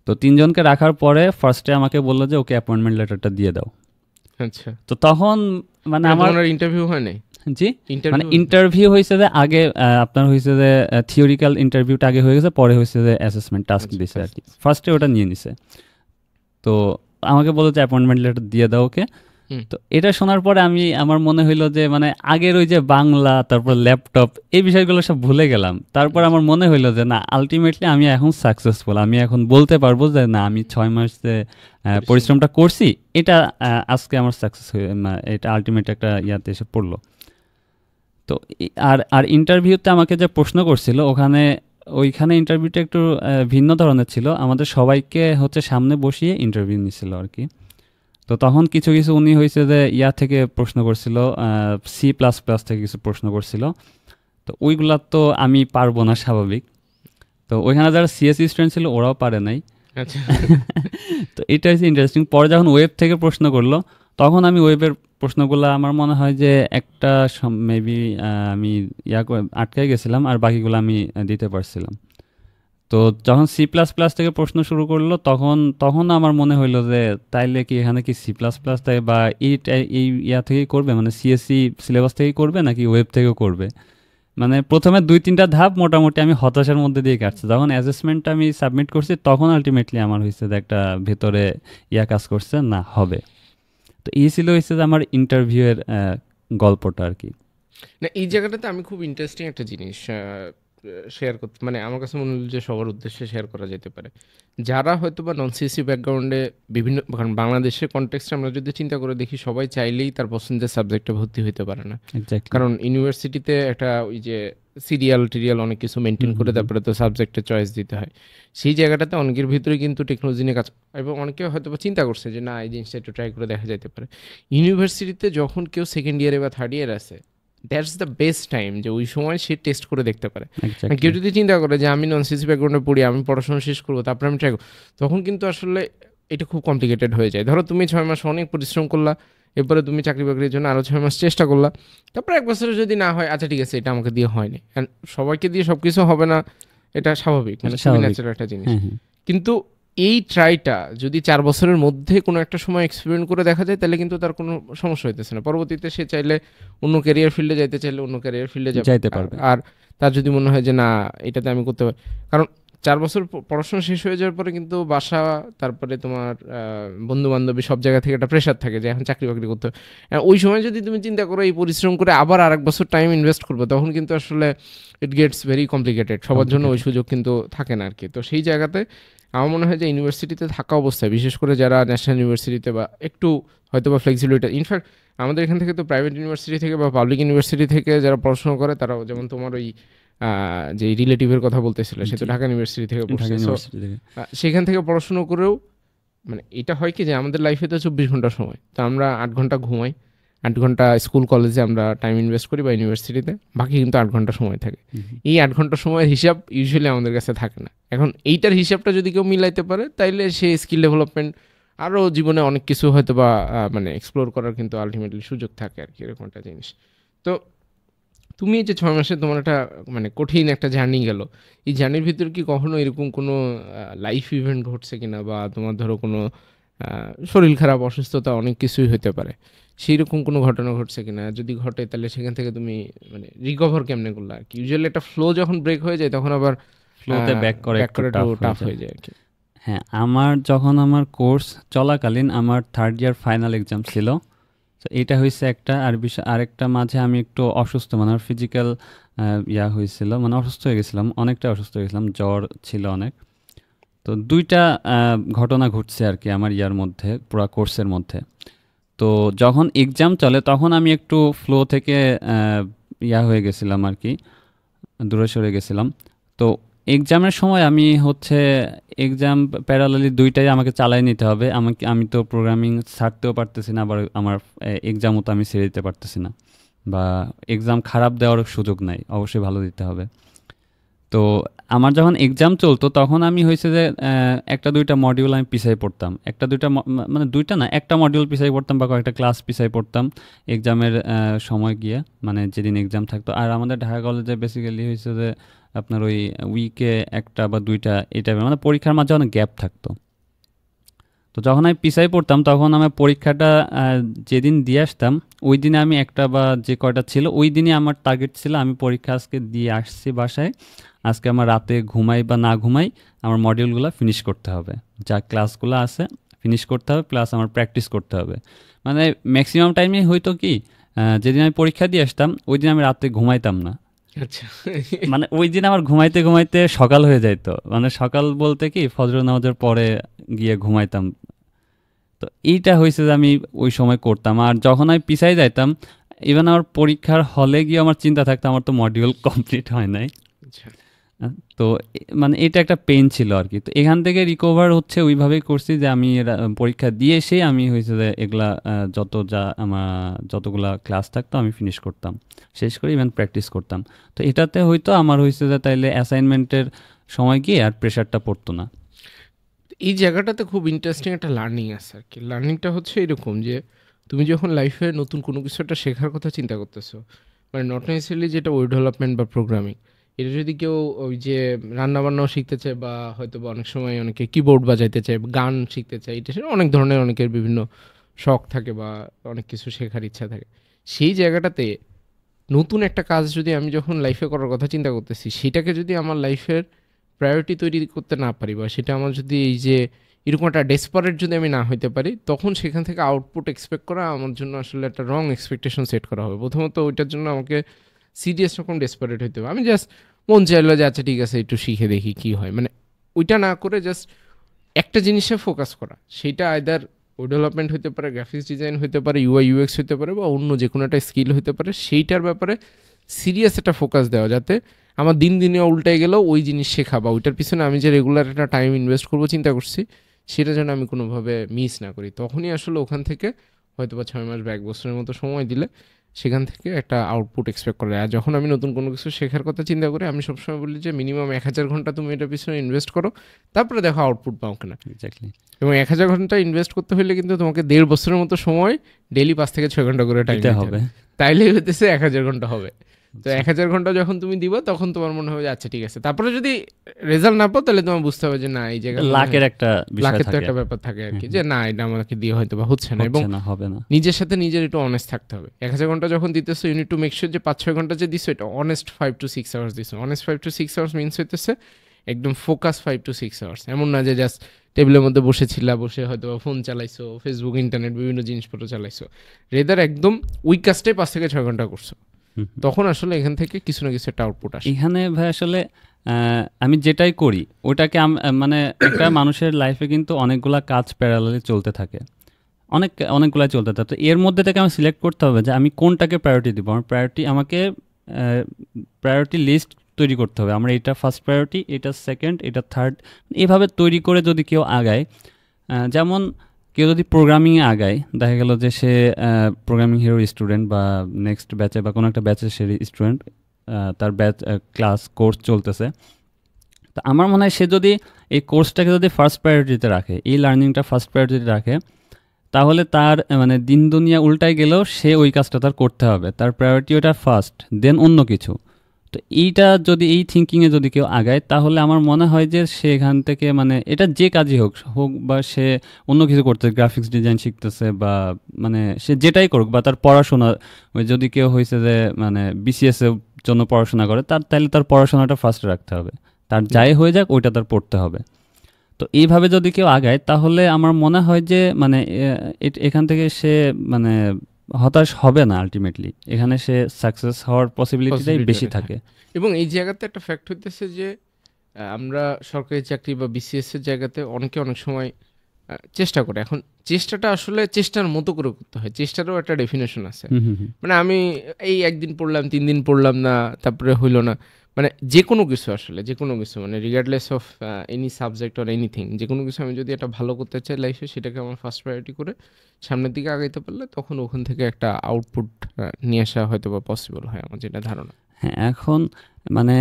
S2: তো 3 জনকে রাখার পরে ফার্স্টে আমাকে বললো যে ওকে অ্যাপয়েন্টমেন্ট লেটারটা দিয়ে দাও।
S1: আচ্ছা,
S2: তো তখন মানে আমার
S1: ইন্টারভিউ হয় নাই?
S2: জি, মানে ইন্টারভিউ হয়েছে যে আগে আপনার হয়েছে যে থিওরিক্যাল ইন্টারভিউটা আগে হয়ে গেছে, পরে হয়েছে যে অ্যাসেসমেন্ট টাস্ক দিছে আর কি। ফার্স্টে ওটা নিয়ে নিছে। তো আমাকে বললো যে অ্যাপয়েন্টমেন্ট লেটার দিয়ে দাও ওকে। তো এটা শোনার পরে আমার মনে হইলো যে মানে আগের ওই যে বাংলা, তারপর ল্যাপটপ, এই বিষয়গুলো সব ভুলে গেলাম। তারপর আমার মনে হইলো যে না, আলটিমেটলি আমি এখন সাকসেসফুল, আমি এখন বলতে পারবো যে না, আমি 6 মাস যে পরিশ্রমটা করছি এটা আজকে আমার সাকসেস হয়ে, এটা আলটিমেট একটা ইয়াতে এসে পড়লো। তো আর ইন্টারভিউতে আমাকে যে প্রশ্ন করছিল ওইখানে ইন্টারভিউটা একটু ভিন্ন ধরনের ছিল। আমাদের সবাইকে হচ্ছে সামনে বসিয়ে ইন্টারভিউ নিছিল আর কি। তো তখন কিছু উনি হয়েছে যে থেকে প্রশ্ন করছিল, C++ থেকে কিছু প্রশ্ন করছিল। তো ওইগুলা তো আমি পারবো না, স্বাভাবিক। তো ওইখানে যারা CSE স্টুডেন্ট ছিল ওরাও পারে নাই। তো এটা হচ্ছে ইন্টারেস্টিং। পরে যখন ওয়েব থেকে প্রশ্ন করলো, তখন আমি ওয়েবের প্রশ্নগুলো আমার মনে হয় যে একটা মেবি আমি আটকাই গেছিলাম, আর বাকিগুলো আমি দিতে পারছিলাম। তো যখন C++ থেকে প্রশ্ন শুরু করলো, তখন আমার মনে হইলো যে তাইলে কি এখানে কি C++ থেকে বা এই থেকেই করবে, মানে CSE সিলেবাস থেকেই করবে নাকি ওয়েব থেকেও করবে। মানে প্রথমে 2-3টা ধাপ মোটামুটি আমি হতাশার মধ্যে দিয়ে কাটছি। যখন অ্যাসেসমেন্টটা আমি সাবমিট করছি, তখন আলটিমেটলি আমার হয়েছে যে একটা ভেতরে কাজ করছে, না হবে। তো এই ছিল হয়েছে যে আমার ইন্টারভিউয়ের গল্পটা আর কি।
S1: না, এই জায়গাটাতে আমি খুব ইন্টারেস্টিং একটা জিনিস শেয়ার করতে, মানে আমার কাছে মনে হলো যে সবার উদ্দেশ্যে শেয়ার করা যেতে পারে। যারা হয়তো বা নন সিএসসি ব্যাকগ্রাউন্ডে বিভিন্ন, কারণ বাংলাদেশের কনটেক্সটে আমরা যদি চিন্তা করে দেখি, সবাই চাইলেই তার পছন্দের সাবজেক্টে ভর্তি হতে পারে না। কারণ ইউনিভার্সিটিতে একটা ওই যে সিরিয়াল অনেক কিছু মেনটেন করে তারপরে তো সাবজেক্টে চয়েস দিতে হয়। সেই জায়গাটাতে অনেকের ভিতরে কিন্তু টেকনোলজি নিয়ে কাজ, এবং অনেকে হয়তো বা চিন্তা করছে যে না, এই জিনিসটা একটু ট্রাই করে দেখা যেতে পারে। ইউনিভার্সিটিতে যখন কেউ সেকেন্ড ইয়ারে বা থার্ড ইয়ারে আসে, দ্যাটস দ্য বেস্ট টাইম যে ওই সময় সে টেস্ট করে দেখতে পারে। কেউ যদি চিন্তা করে যে আমি নন সিএসসি ব্যাকগ্রাউন্ডে পড়ি, আমি পড়াশোনা শেষ করবো, তারপরে আমি ট্রাই করবো, তখন কিন্তু আসলে এটা খুব কমপ্লিকেটেড হয়ে যায়। ধরো তুমি 6 মাস অনেক পরিশ্রম করলা, এরপরে তুমি চাকরি বাকরির জন্য আরও 6 মাস চেষ্টা করলা, তারপরে 1 বছরে যদি না হয়, আচ্ছা ঠিক আছে, এটা আমাকে দিয়ে হয়নি। অ্যান্ড সবাইকে দিয়ে সব কিছু হবে না, এটা স্বাভাবিক, মানে খুবই ন্যাচারাল একটা জিনিস। কিন্তু এই ট্রাইটা যদি 4 বছরের মধ্যে কোনো একটা সময় এক্সপেরিমেন্ট করে দেখা যায়, তাহলে কিন্তু তার কোনো সমস্যা হইতেছে না। পরবর্তীতে সে চাইলে অন্য ক্যারিয়ার ফিল্ডে যাইতে চাইলে অন্য ক্যারিয়ার ফিল্ডে যাইতে পারবে। আর তার যদি মনে হয় যে না, এটাতে আমি করতে পারি, কারণ 4 বছর পড়াশোনা শেষ হয়ে যাওয়ার পরে কিন্তু বাসা, তারপরে তোমার বন্ধু বান্ধবী, সব জায়গা থেকে একটা প্রেশার থাকে যে এখন চাকরি বাকরি করতে হবে। ওই সময় যদি তুমি চিন্তা করো এই পরিশ্রম করে আবার আর 1 বছর টাইম ইনভেস্ট করবে, তখন কিন্তু আসলে ইট গেটস ভেরি কমপ্লিকেটেড। সবার জন্য ওই সুযোগ কিন্তু থাকে না আর কি। তো সেই জায়গাতে আমার মনে হয় যে ইউনিভার্সিটিতে থাকা অবস্থায়, বিশেষ করে যারা ন্যাশনাল ইউনিভার্সিটিতে বা একটু হয়তো বা ফ্লেক্সিবিলিটি, ইনফ্যাক্ট আমাদের এখান থেকে তো প্রাইভেট ইউনিভার্সিটি থেকে বা পাবলিক ইউনিভার্সিটি থেকে যারা পড়াশোনা করে, তারাও যেমন তোমার ওই যে রিলেটিভের কথা বলতেছিল, সে তো ঢাকা ইউনিভার্সিটি থেকে পড়ছে, সেখান থেকে পড়াশুনো করেও মানে এটা হয় কি যে আমাদের লাইফে তো 24 ঘন্টা সময়, তো আমরা 8 ঘন্টা ঘুমাই, 8 ঘন্টা স্কুল কলেজে আমরা টাইম ইনভেস্ট করি বা ইউনিভার্সিটিতে, বাকি কিন্তু 8 ঘন্টা সময় থাকে। এই 8 ঘন্টা সময়ের হিসাব ইউজুয়ালি আমাদের কাছে থাকে না। এখন এইটার হিসাবটা যদি কেউ মিলাইতে পারে, তাইলে সে স্কিল ডেভেলপমেন্ট আরও জীবনে অনেক কিছু হয়তো বা মানে এক্সপ্লোর করার কিন্তু আলটিমেটলি সুযোগ থাকে আর কি, এরকম একটা জিনিস। তো তুমি এই যে 6 মাসে তোমার একটা মানে কঠিন একটা জার্নি গেল, এই জার্নির ভিতরে কি কখনো এরকম কোনো লাইফ ইভেন্ট ঘটছে কিনা, বা তোমার ধরো কোনো শরীর খারাপ, অসুস্থতা, অনেক কিছুই হতে পারে, সেই রকম কোনো ঘটনা ঘটছে কিনা? যদি ঘটে তাহলে সেখান থেকে তুমি মানে রিকভার কেমনে করলা আর কি? ইউজুয়ালি একটা ফ্লো যখন ব্রেক হয়ে যায়, তখন আবার
S2: ফ্লোতে ব্যাক করে একটু
S1: টাফ হয়ে যায় আর কি।
S2: হ্যাঁ, যখন আমার কোর্স চলাকালীন আমার 3rd ইয়ার ফাইনাল এক্সাম ছিল। তো এটা হয়েছে একটা, আরেকটা মাঝে আমি একটু অসুস্থ, মানে ফিজিক্যাল হয়েছিল, মানে অসুস্থ হয়ে গেছিলাম, অনেকটা অসুস্থ হয়ে গেছিলাম, জ্বর ছিল অনেক। তো 2টা ঘটনা ঘটছে আর কি আমার মধ্যে, পুরো কোর্সের মধ্যে। তো যখন এক্সাম চলে তখন আমি একটু ফ্লো থেকে হয়ে গেছিলাম আর কি, দূরে সরে গেছিলাম। তো এক্সামের সময় আমি এক্সাম প্যারালালি 2টাই আমাকে চালাই নিতে হবে। আমি তো প্রোগ্রামিং ছাড়তেও পারতেছি না, আবার আমার এক্সামও তো আমি ছেড়ে দিতে পারতেছি না, বা এক্সাম খারাপ দেওয়ার সুযোগ নাই, অবশ্যই ভালো দিতে হবে। তো আমার যখন এক্সাম চলতো তখন আমি যে 1-2টা মডিউল আমি পিছাই পড়তাম, 1-2টা মানে 2টা না, একটা মডিউল পিছাই পড়তাম বা কয়েকটা ক্লাস পিছাই পড়তাম এক্সামের সময় গিয়ে, মানে যেদিন এক্সাম থাকতো। আর আমাদের ঢাকা কলেজে বেসিক্যালি যে আপনার ওই উইকে 1টা বা 2টা এই টাইপের, মানে পরীক্ষার মাঝে অনেক গ্যাপ থাকতো। তো যখন আমি পিছাই পড়তাম তখন আমার পরীক্ষাটা যেদিন দিয়ে আসতাম, ওই দিনে আমি একটা বা যে কয়টা ছিল ওই দিনই আমার টার্গেট ছিল আমি পরীক্ষা আজকে দিয়ে আসছি বাসায়, আজকে আমার রাতে ঘুমাই বা না ঘুমাই আমার মডিউলগুলো ফিনিশ করতে হবে, যা ক্লাসগুলো আছে ফিনিশ করতে হবে, প্লাস আমার প্র্যাকটিস করতে হবে। মানে ম্যাক্সিমাম টাইমে হয়তো কি যেদিন আমি পরীক্ষা দিয়ে আসতাম ওই দিন আমি রাতে ঘুমাইতাম না।
S1: আচ্ছা।
S2: মানে ওই দিন আমার ঘুমাইতে ঘুমাইতে সকাল হয়ে যাইতো, মানে সকাল বলতে কি ফজর নামাজের পরে গিয়ে ঘুমাইতাম। তো এইটা হয়েছে যে আমি ওই সময় করতাম। আর যখন আমি পিছাই যাইতাম, ইভেন আমার পরীক্ষার হলে গিয়ে আমার চিন্তা থাকতো আমার তো মডিউল কমপ্লিট হয় নাই।
S1: আচ্ছা।
S2: তো মানে এটা একটা পেন ছিল আর কি। তো এখান থেকে রিকভার হচ্ছে ওইভাবেই করছি যে আমি পরীক্ষা দিয়ে এসেই আমি হয়েছে যে এগুলা আমার যতগুলা ক্লাস থাকতো আমি ফিনিশ করতাম, শেষ করে ইভেন প্র্যাকটিস করতাম। তো এটাতে হয়তো আমার হয়েছে যে তাইলে অ্যাসাইনমেন্টের সময় গিয়ে আর প্রেশারটা পড়তো না।
S1: এই জায়গাটাতে খুব ইন্টারেস্টিং একটা লার্নিং আছে আর কি। লার্নিংটা হচ্ছে এরকম যে তুমি যখন লাইফে নতুন কোনো কিছু একটা শেখার কথা চিন্তা করতেছো, মানে নট নেসেসারিলি যেটা ওয়েব ডেভেলপমেন্ট বা প্রোগ্রামিং, এটা যদি কেউ ওই যে রান্নাবান্নাও শিখতে চায় বা হয়তো বা অনেক সময় অনেকে কিবোর্ড বাজাইতে চায়, গান শিখতে চায়, এটা সেটা অনেক ধরনের অনেকের বিভিন্ন শখ থাকে বা অনেক কিছু শেখার ইচ্ছা থাকে। সেই জায়গাটাতে নতুন একটা কাজ যদি আমি যখন লাইফে করার কথা চিন্তা করতেছি, সেটাকে যদি আমার লাইফের প্রায়োরিটি তৈরি করতে না পারি বা সেটা আমার যদি এই যে এরকম একটা ডেসপারেট যদি আমি না হইতে পারি, তখন সেখান থেকে আউটপুট এক্সপেক্ট করা আমার জন্য আসলে একটা রং এক্সপেকটেশন সেট করা হবে। প্রথমত ওইটার জন্য আমাকে সিরিয়াস রকম ডেসপারেট হইতে হবে। আমি জাস্ট মন চাইলো যে আচ্ছা ঠিক আছে একটু শিখে দেখি কী হয়, মানে ওইটা না করে জাস্ট একটা জিনিসে ফোকাস করা। সেইটা আইদার ওয়েব ডেভেলপমেন্ট হতে পারে, গ্রাফিক্স ডিজাইন হতে পারে, ইউআই ইউএক্স হতে পারে, বা অন্য যে কোনো একটা স্কিল হতে পারে। সেইটার ব্যাপারে সিরিয়াস একটা ফোকাস দেওয়া, যাতে আমার দিন দিনে উল্টায় গেলেও ওই জিনিস শেখা বা ওইটার পিছনে আমি যে রেগুলার একটা টাইম ইনভেস্ট করবো চিন্তা করছি, সেটা যেন আমি কোনোভাবে মিস না করি। তখনই আসলে ওখান থেকে হয়তো বা 6 মাস বা 1 বছরের মতো সময় দিলে সেখান থেকে একটা আউটপুট এক্সপেক্ট করা যায়। আর যখন আমি নতুন কোনো কিছু শেখার কথা চিন্তা করি, আমি সবসময় বলি যে মিনিমাম 1000 ঘন্টা তুমি এটার পিছনে ইনভেস্ট করো, তারপরে দেখো আউটপুট পাও কিনা।
S2: এক্স্যাক্টলি।
S1: এবং 1000 ঘন্টা ইনভেস্ট করতে হলে কিন্তু তোমাকে 1.5 বছরের মতো সময় ডেইলি 5 থেকে 6 ঘন্টা করে টাইম
S2: দিতে
S1: দিতে
S2: হবে।
S1: হবে, তাইলেই হতেছে 1000 ঘন্টা হবে। তো 1000 ঘন্টা যখন তুমি দিবা তখন তোমার মনে হবে যে আচ্ছা ঠিক আছে। তারপরে যদি রেজাল্ট না পাও তাহলে তোমার বুঝতে হবে যে না এই জায়গায়
S2: লাকের একটা বিষয়
S1: লাখের তো
S2: থাকে,
S1: একটা ব্যাপার থাকে আর কি, যে না এটা আমাকে দিয়ে হয়তো বা হচ্ছে না। এবং
S2: হচ্ছে না, হবে না।
S1: নিজের সাথে নিজের একটু অনেস্ট থাকতে হবে। 1000 ঘন্টা যখন দিতেছো ইউনিট টু মেক শিওর যে 5-6 ঘন্টা যে দিছো এটা অনেস্ট 5 to 6 আওয়ার্স দিছো। অনেস্ট 5 to 6 আওয়ার্স মিনস হইতেছে একদম ফোকাস 5 to 6 আওয়ার্স। এমন না যে জাস্ট টেবিলের মধ্যে বসে হয়তো ফোন চালাইছো, ফেসবুক ইন্টারনেট বিভিন্ন জিনিসপত্র চালাইছো। রেদার একদম ওই কাজটাই 5 থেকে 6 ঘন্টা করছো, তখন আসলে এখান থেকে কিছু না কিছু একটা আউটপুট আসে।
S2: এখানে ভাই আসলে আমি যেটাই করি ওটাকে মানে একটা মানুষের লাইফে কিন্তু অনেকগুলা কাজ প্যারালালি চলতে থাকে, অনেকগুলাই চলতে থাকে। তো এর মধ্যে থেকে আমি সিলেক্ট করতে হবে যে আমি কোনটাকে প্রায়োরিটি দিব। আমার আমাকে প্রায়োরিটি লিস্ট তৈরি করতে হবে। আমরা এটা ফার্স্ট প্রায়োরিটি, এটা সেকেন্ড, এটা থার্ড, এভাবে তৈরি করে যদি কেউ আগায়, যেমন কেউ যদি প্রোগ্রামিংয়ে আগায়, দেখা গেল যে সে প্রোগ্রামিং হিরোর স্টুডেন্ট বা নেক্সট ব্যাচে বা কোনো একটা ব্যাচের সে স্টুডেন্ট, তার ব্যাচ ক্লাস কোর্স চলতেছে। তো আমার মনে হয় সে যদি এই কোর্সটাকে যদি ফার্স্ট প্রায়োরিটিতে রাখে, এই লার্নিংটা ফার্স্ট প্রায়োরিটিতে রাখে, তাহলে তার মানে দিন দুনিয়া উল্টাই গেলেও সে ওই কাজটা তার করতে হবে, তার প্রায়োরিটি ওটা ফার্স্ট, দেন অন্য কিছু। তো এইটা যদি এই থিঙ্কিংয়ে যদি কেউ আগায়, তাহলে আমার মনে হয় যে সে এখান থেকে মানে এটা যে কাজই হোক বা সে অন্য কিছু করতেছে, গ্রাফিক্স ডিজাইন শিখতেছে বা মানে সে যেটাই করুক, বা তার পড়াশোনা, ওই যদি কেউ হয়েছে যে মানে বিসিএস এর জন্য পড়াশোনা করে, তাহলে তার পড়াশোনাটা ফার্স্টে রাখতে হবে, তার যাই হয়ে যাক ওইটা তার পড়তে হবে। তো এইভাবে যদি কেউ আগায়, তাহলে আমার মনে হয় যে মানে এখান থেকে সে মানে হতাশ হবে না, আলটিমেটলি এখানে সে সাকসেস হওয়ার পসিবিলিটিটাই বেশি থাকে।
S1: এবং এই জায়গাতে একটা ফ্যাক্ট হইতেছে যে আমরা সরকারি চাকরি বা বিসিএস এর জায়গাতে অনেক সময় চেষ্টা করে। এখন চেষ্টাটা আসলে চেষ্টার মতো করে করতে হয়, চেষ্টারও একটা ডেফিনেশন আছে। মানে আমি এই 1 দিন পড়লাম, 3 দিন পড়লাম না, তারপরে হইলো না, মানে যে কোনো কিছু আসলে যে কোনো কিছু মানে regardless of any subject or anything, যে কোনো কিছু আমি যদি এটা ভালো করতে চাই লাইফে, সেটাকে আমার ফার্স্ট প্রায়োরিটি করে সামনের দিকে আগাইতে পারলে তখন ওখান থেকে একটা আউটপুট নিয়ে আসা হয়তো বা পসিবল হয়, আমার যেটা ধারণা।
S2: হ্যাঁ, এখন মানে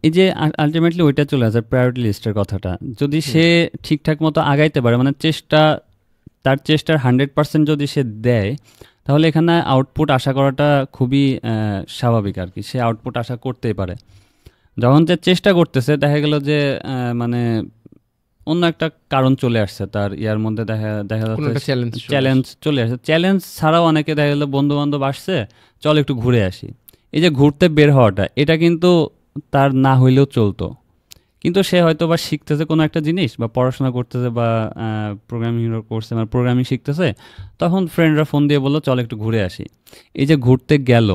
S2: এই যে আলটিমেটলি ওইটা চলে আসে প্রায়োরিটি লিস্টের কথাটা, যদি সে ঠিকঠাক মতো আগাইতে পারে, মানে তার চেষ্টার 100% যদি সে দেয়, তাহলে এখানে আউটপুট আশা করাটা খুবই স্বাভাবিক আর কি। সে আউটপুট আশা করতেই পারে। যখন যে চেষ্টা করতেছে, দেখা গেল যে মানে অন্য একটা কারণ চলে আসছে তার ইয়ার মধ্যে, দেখা যাচ্ছে চ্যালেঞ্জ চলে আসছে। চ্যালেঞ্জ ছাড়াও অনেকে দেখা গেল বন্ধু বান্ধব আসছে, চল একটু ঘুরে আসি। এই যে ঘুরতে বের হওয়াটা, এটা কিন্তু তার না হইলেও চলতো, কিন্তু সে হয়তো বা শিখতেছে কোনো একটা জিনিস বা পড়াশোনা করতেছে বা প্রোগ্রামিং করছে বা প্রোগ্রামিং শিখতেছে, তখন ফ্রেন্ডরা ফোন দিয়ে বললো চল একটু ঘুরে আসি। এই যে ঘুরতে গেল,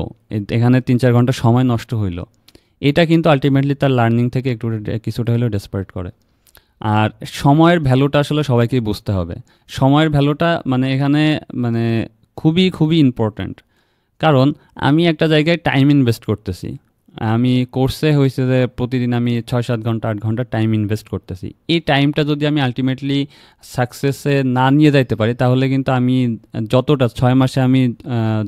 S2: এখানে 3-4 ঘন্টা সময় নষ্ট হইলো, এটা কিন্তু আলটিমেটলি তার লার্নিং থেকে একটু কিছুটা হলেও ডেসপারেট করে। আর সময়ের ভ্যালুটা আসলে সবাইকেই বুঝতে হবে। সময়ের ভ্যালুটা মানে এখানে মানে খুবই খুবই ইম্পর্ট্যান্ট। কারণ আমি একটা জায়গায় টাইম ইনভেস্ট করতেছি, আমি কোর্সে হয়েছে যে প্রতিদিন আমি 6-7 ঘন্টা 8 ঘন্টা টাইম ইনভেস্ট করতেছি। এই টাইমটা যদি আমি আলটিমেটলি সাকসেসে না নিয়ে যাইতে পারি, তাহলে কিন্তু আমি যতটা 6 মাসে আমি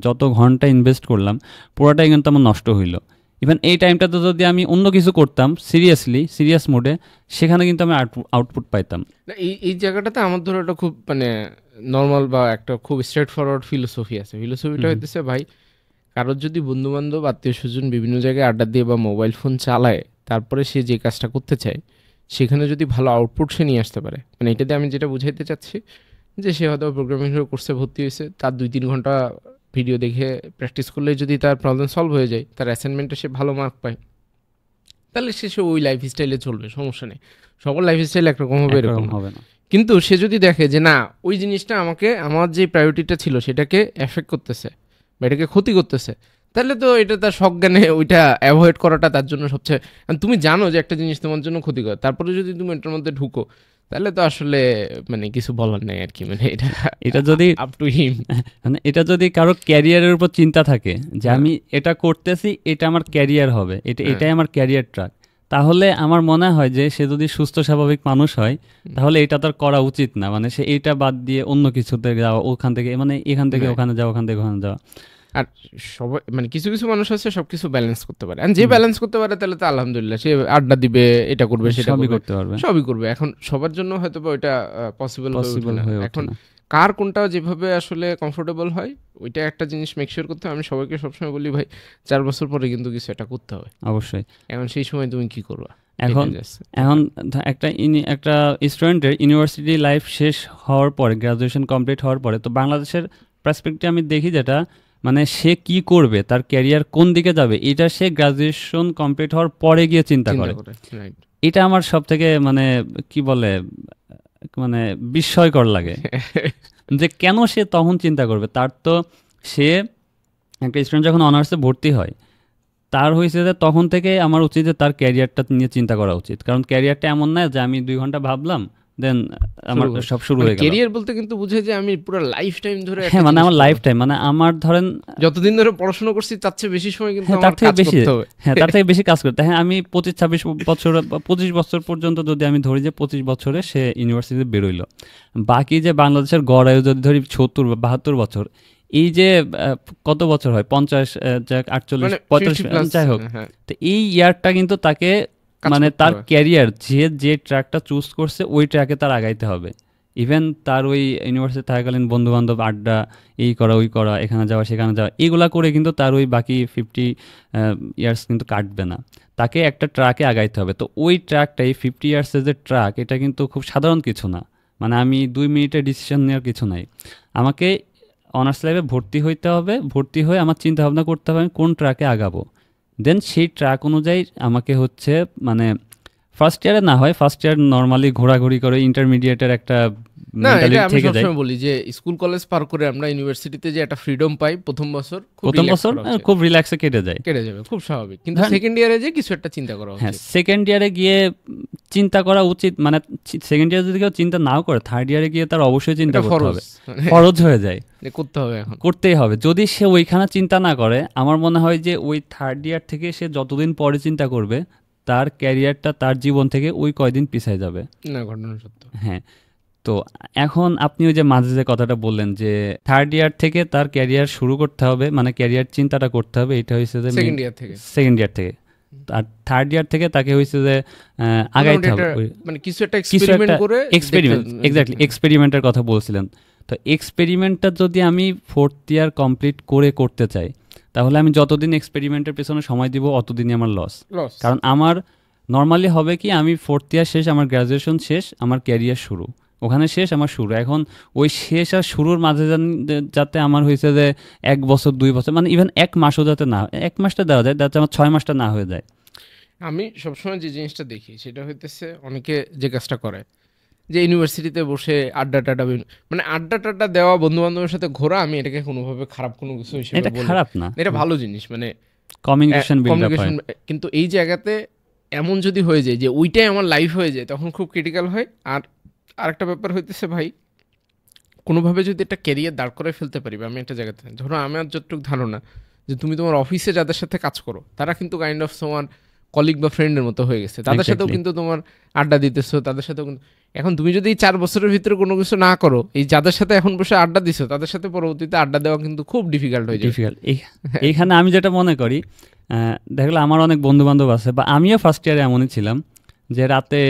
S2: যত ঘন্টা ইনভেস্ট করলাম পুরোটাই কিন্তু আমার নষ্ট হইল। ইভেন এই টাইমটাতে যদি আমি অন্য কিছু করতাম সিরিয়াস মোডে, সেখানে কিন্তু আমি আউটপুট পাইতাম।
S1: এই এই জায়গাটাতে আমার ধরো একটা খুব মানে নর্মাল বা একটা খুব স্ট্রেট ফরওয়ার্ড ফিলোসফি আছে। ফিলোসফিটা হইতেছে ভাই, কারোর যদি বন্ধুবান্ধব আত্মীয় স্বজন বিভিন্ন জায়গায় আড্ডা দিয়ে বা মোবাইল ফোন চালায়, তারপরে সে যে কাজটা করতে চায় সেখানে যদি ভালো আউটপুট সে নিয়ে আসতে পারে, মানে এটাতে আমি যেটা বুঝাইতে চাচ্ছি যে সে হয়তো প্রোগ্রামিং কোর্সে ভর্তি হয়েছে, তার 2-3 ঘন্টা ভিডিও দেখে প্র্যাকটিস করলে যদি তার প্রবলেম সলভ হয়ে যায়, তার অ্যাসাইনমেন্টে সে ভালো মার্ক পায়, তাহলে সে ওই লাইফ স্টাইলে চলবে, সমস্যা নেই। সবার লাইফ স্টাইল একরকম হবে এরকম
S2: হবে না।
S1: কিন্তু সে যদি দেখে যে না, ওই জিনিসটা আমাকে আমার যে প্রায়োরিটিটা ছিল সেটাকে এফেক্ট করতেছে বা এটাকে ক্ষতি করতেছে, তাহলে তো এটা তার সজ্ঞানে ওইটা অ্যাভয়েড করাটা তার জন্য সবচেয়ে, তুমি জানো যে একটা জিনিস তোমার জন্য ক্ষতিকর, তারপরে যদি তুমি এটার মধ্যে ঢুকো, তাহলে তো আসলে মানে কিছু বলার নেই আর কি। মানে
S2: এটা যদি
S1: আপ টু হিম,
S2: মানে এটা যদি কারো ক্যারিয়ারের উপর চিন্তা থাকে যে আমি এটা করতেছি, এটা আমার ক্যারিয়ার হবে, এটাই আমার ক্যারিয়ার ট্র্যাক, তাহলে আমার মনে হয় যে সে যদি সুস্থ স্বাভাবিক মানুষ হয়, তাহলে এটা তার করা উচিত না। মানে সে এইটা বাদ দিয়ে অন্য কিছুতে যাওয়া, ওখান থেকে মানে এখান থেকে ওখানে যাওয়া, ওখান থেকে ওখানে যাওয়া।
S1: আর সবাই মানে কিছু কিছু মানুষ আছে সবকিছু ব্যালেন্স করতে পারে, আর যে ব্যালেন্স করতে পারে তাহলে তো আলহামদুলিল্লাহ, সে আড্ডা দিবে, এটা করবে, সেটা করতে পারবে, সবই করবে। এখন সবার জন্য হয়তো ওইটা পসিবল হয়ে ওঠে না। কার কোনটা যেভাবে আসলে কমফোর্টেবল হয়, ওইটা একটা জিনিস মেক শিওর করতে হবে। আমি সবাইকে সবসময় বলি ভাই, 4 বছর পরে কিন্তু কিছু একটা করতে হবে
S2: অবশ্যই।
S1: এখন সেই সময় তুমি কি করবা?
S2: এখন একটা স্টুডেন্টের ইউনিভার্সিটি লাইফ শেষ হওয়ার পরে, গ্রাজুয়েশন কমপ্লিট হওয়ার পরে, তো বাংলাদেশের পার্সপেক্টিভে আমি দেখি যেটা মানে সে কি করবে, তার ক্যারিয়ার কোন দিকে যাবে, এটা সে গ্রাজুয়েশন কমপ্লিট হওয়ার পরে গিয়ে চিন্তা করে। এটা আমার সব থেকে মানে কি বলে মানে বিস্ময়কর লাগে যে কেন সে তখন চিন্তা করবে। তার তো সে একটা স্টুডেন্ট যখন অনার্সে ভর্তি হয়, তার হয়েছে যে তখন থেকে আমার উচিত যে তার ক্যারিয়ারটা নিয়ে চিন্তা করা উচিত। কারণ ক্যারিয়ারটা এমন না যে আমি 2 ঘন্টা ভাবলাম দেন আমার সব শুরু হয়ে গেল।
S1: ক্যারিয়ার বলতে কিন্তু বুঝে যে আমি পুরো লাইফ টাইম ধরে,
S2: হ্যাঁ মানে আমার লাইফ টাইম, মানে আমার ধরেন
S1: যতদিন ধরে পড়াশোনা করছি তার চেয়ে বেশি সময় কিন্তু আমার কাজ করতে হবে।
S2: হ্যাঁ, তার থেকে বেশি কাজ করতে। হ্যাঁ, আমি 25-26 বছর 25 বছর পর্যন্ত যদি আমি ধরি যে 25 বছরে সে ইউনিভার্সিটিতে বেরোইলো, বাকি যে বাংলাদেশের গড় আয়ু যদি ধরি 70 বা 72 বছর, এই যে কত বছর হয় 50 48 45 যাই হোক, তো এই ইয়ারটা কিন্তু তাকে মানে তার ক্যারিয়ার যে ট্র্যাকটা চুজ করছে ওই ট্র্যাকে তার আগাইতে হবে। ইভেন তার ওই ইউনিভার্সিটি থাকাকালীন বন্ধু বান্ধব আড্ডা, এই করা ওই করা, এখানে যাওয়া সেখানে যাওয়া, এগুলা করে কিন্তু তার ওই বাকি 50 ইয়ার্স কিন্তু কাটবে না। তাকে একটা ট্র্যাকে আগাইতে হবে। তো ওই ট্র্যাকটাই 50 ইয়ার্সের যে ট্র্যাক, এটা কিন্তু খুব সাধারণ কিছু না। মানে আমি 2 মিনিটের ডিসিশন নেওয়ার কিছু নাই। আমাকে অনার্স লাইফে ভর্তি হইতে হবে, ভর্তি হয়ে আমার চিন্তা ভাবনা করতে হবে আমি কোন ট্র্যাকে আগাবো। দেন সেই ট্র্যাক অনুযায়ী আমাকে হচ্ছে মানে ফার্স্ট ইয়ারে না হয়, ফার্স্ট ইয়ার নর্মালি ঘোরাঘুরি করে ইন্টারমিডিয়েটের একটা মেন্টালিটি থেকে যায়।
S1: আমি বলি যে স্কুল কলেজ পার করে আমরা ইউনিভার্সিটিতে যে একটা ফ্রিডম পাই প্রথম বছর
S2: খুব রিল্যাক্সে কেটে যাবে,
S1: খুব স্বাভাবিক। কিন্তু সেকেন্ড ইয়ারে যে কিছু একটা চিন্তা করা উচিত।
S2: হ্যাঁ, সেকেন্ড ইয়ারে গিয়ে চিন্তা করা উচিত। মানে সেকেন্ড ইয়ারে যদি কেউ চিন্তা নাও করে, থার্ড ইয়ারে গিয়ে তার অবশ্যই চিন্তা করতে হবে, ফরজ হয়ে যায়,
S1: করতে হবে, এখন
S2: করতেই হবে। যদি সে ওইখানে চিন্তা না করে, আমার মনে হয় যে ওই থার্ড ইয়ার থেকে সে যতদিন পরে চিন্তা করবে, তার ক্যারিয়ারটা তার জীবন থেকে ওই কয়দিন পিছায় যাবে।
S1: না, ঘটনা সত্য।
S2: হ্যাঁ, তো এখন আপনি ওই যে মাঝে যে কথাটা বললেন যে থার্ড ইয়ার থেকে তার ক্যারিয়ার শুরু করতে হবে, মানে ক্যারিয়ার চিন্তাটা করতে হবে, এটা হয়েছে যে সেকেন্ড ইয়ার থেকে। আর থার্ড ইয়ার থেকে তাকে হয়েছে যে আগাইতে হবে,
S1: মানে কিছু একটা এক্সপেরিমেন্ট করে,
S2: এক্স্যাক্টলি এক্সপেরিমেন্টের কথা বলছিলেন। তো এক্সপেরিমেন্টটা যদি আমি ফোর্থ ইয়ার কমপ্লিট করতে চাই, তাহলে আমি যতদিন এক্সপেরিমেন্টের পেছনে সময় দিব অতদিনই আমার লস। কারণ আমার নর্মালি হবে কি, আমি ফোর্থ ইয়ার শেষ, আমার গ্র্যাজুয়েশন শেষ, আমার ক্যারিয়ার শুরু, ওখানে শেষ আমার শুরু। এখন ওই শেষ আর শুরুর মাঝে যাতে আমার হয়েছে যে 1 বছর 2 বছর, মানে ইভেন 1 মাসও যাতে না, 1 মাসটা দেওয়া যায়, যাতে আমার 6 মাসটা না হয়ে যায়।
S1: আমি সবসময় যে জিনিসটা দেখি সেটা হইতেছে অনেকে যে কাজটা করে যে ইউনিভার্সিটিতে বসে আড্ডা টাড্ডা মানে আড্ডা টাড্ডা দেওয়া বন্ধু বান্ধবের সাথে ঘোরা, আমি এটাকে কোনোভাবে খারাপ কোনো কিছু হিসেবে
S2: এটা
S1: বলি
S2: খারাপ না,
S1: এটা ভালো জিনিস, মানে
S2: কমিউনিকেশন বিল্ড আপ হয়।
S1: কমিউনিকেশন। কিন্তু এই জায়গাতে এমন যদি হয়ে যায় যে ওইটাই আমার লাইফ হয়ে যায় তখন খুব ক্রিটিক্যাল হয়। আর আরেকটা ব্যাপার হইতেছে ভাই, কোনোভাবে যদি একটা ক্যারিয়ার দাঁড় করে ফেলতে পারি, বা আমি একটা জায়গাতে, ধরো আমার যতটুকু ধারণা যে তুমি তোমার অফিসে যাদের সাথে কাজ করো তারা কিন্তু কাইন্ড অফ তোমার কলিগ বা ফ্রেন্ডের মতো হয়ে গেছে, তাদের সাথেও
S2: Exactly.
S1: কিন্তু তোমার আড্ডা দিতেছো, তাদের সাথেও কিন্তু এখন তুমি যদি এই 4 বছরের ভিতরে কোনো কিছু না করো, এই যাদের সাথে এখন বসে আড্ডা দিছো তাদের সাথে পরবর্তীতে আড্ডা দেওয়া কিন্তু খুব ডিফিকাল্ট হয়ে যাবে।
S2: ডিফিকাল্ট। এইখানে আমি যেটা মনে করি, দেখলে আমার অনেক বন্ধু বান্ধব আছে, বা আমিও ফার্স্ট ইয়ারে এমনই ছিলাম যে রাতে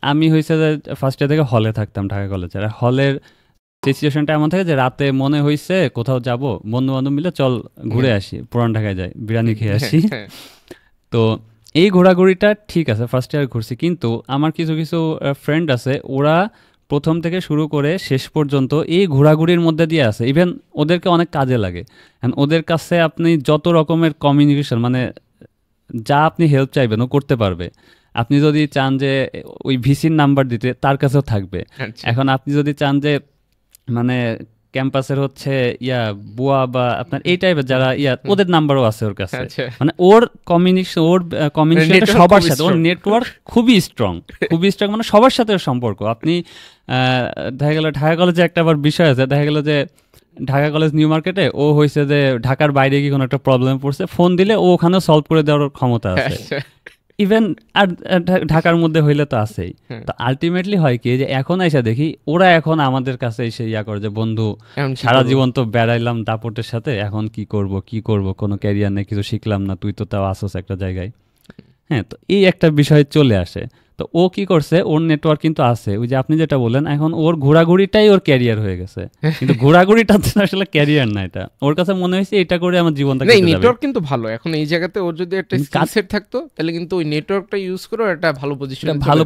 S2: আমি হয়েছে যে ফার্স্ট ইয়ার থেকে হলে থাকতাম ঢাকা কলেজের। হলের সিচুয়েশনটা এমন থাকে যে রাতে মনে হয়েছে কোথাও যাব, বন্ধু বান্ধব মিলে চল ঘুরে আসি, পুরান ঢাকায় যাই, বিরিয়ানি খেয়ে আসি। তো এই ঘোরাঘুরিটা ঠিক আছে, ফার্স্ট ইয়ার ঘুরছি, কিন্তু আমার কিছু কিছু ফ্রেন্ড আছে, ওরা প্রথম থেকে শুরু করে শেষ পর্যন্ত এই ঘোরাঘুরির মধ্যে দিয়ে আছে। ইভেন ওদেরকে অনেক কাজে লাগে। ওদের কাছে আপনি যত রকমের কমিউনিকেশন, মানে যা আপনি হেল্প চাইবেন ও করতে পারবে। আপনি যদি চান যে ওই ভিসির নাম্বার দিতে, তার কাছেও থাকবে। এখন আপনি যদি চান যে মানে ক্যাম্পাসের হচ্ছে বুয়া বা আপনার এই টাইপের যারা ওদের নাম্বারও আছে ওর কাছে। মানে ওর কমিউনিকেশন সবার সাথে, ওর নেটওয়ার্ক খুবই স্ট্রং, মানে সবার সাথে সম্পর্ক। আপনি দেখা গেল ঢাকা কলেজে একটা আবার বিষয় আছে, দেখা গেল যে ঢাকা কলেজ নিউ মার্কেটে ও হয়েছে যে ঢাকার বাইরে গিয়ে কোনো একটা প্রবলেম পড়ছে, ফোন দিলে ও ওখানেও সলভ করে দেওয়ার ক্ষমতা আছে। ইভেন আর ঢাকার মধ্যে হইলে তো আছেই। তো আলটিমেটলি হয় কি, যে এখন এসে দেখি ওরা এখন আমাদের কাছে এসে করে যে বন্ধু সারা জীবন তো বেড়াইলাম দাপটের সাথে, এখন কি করব, কোনো ক্যারিয়ার নেই, কিছু শিখলাম না, তুই তো তাও আসোস একটা জায়গায়। হ্যাঁ, তো এই একটা বিষয় চলে আসে। তো ও কি করছে, ওর নেটওয়ার্ক কিন্তু আছে, ওই যে আপনি যেটা বললেন, এখন ওর ঘোরাঘুরিটাই ওর ক্যারিয়ার হয়ে গেছে। কিন্তু ঘোরাঘুরিটা তো আসলে ক্যারিয়ার না, এটা ওর কাছে মনে হয়েছে এটা করে আমার জীবনটা কেটে যাবে।
S1: নেটওয়ার্ক কিন্তু ভালো, এখন এই জায়গাতে ওর যদি একটা স্কিল সেট থাকতো তাহলে কিন্তু ওই নেটওয়ার্কটা ইউজ করে একটা ভালো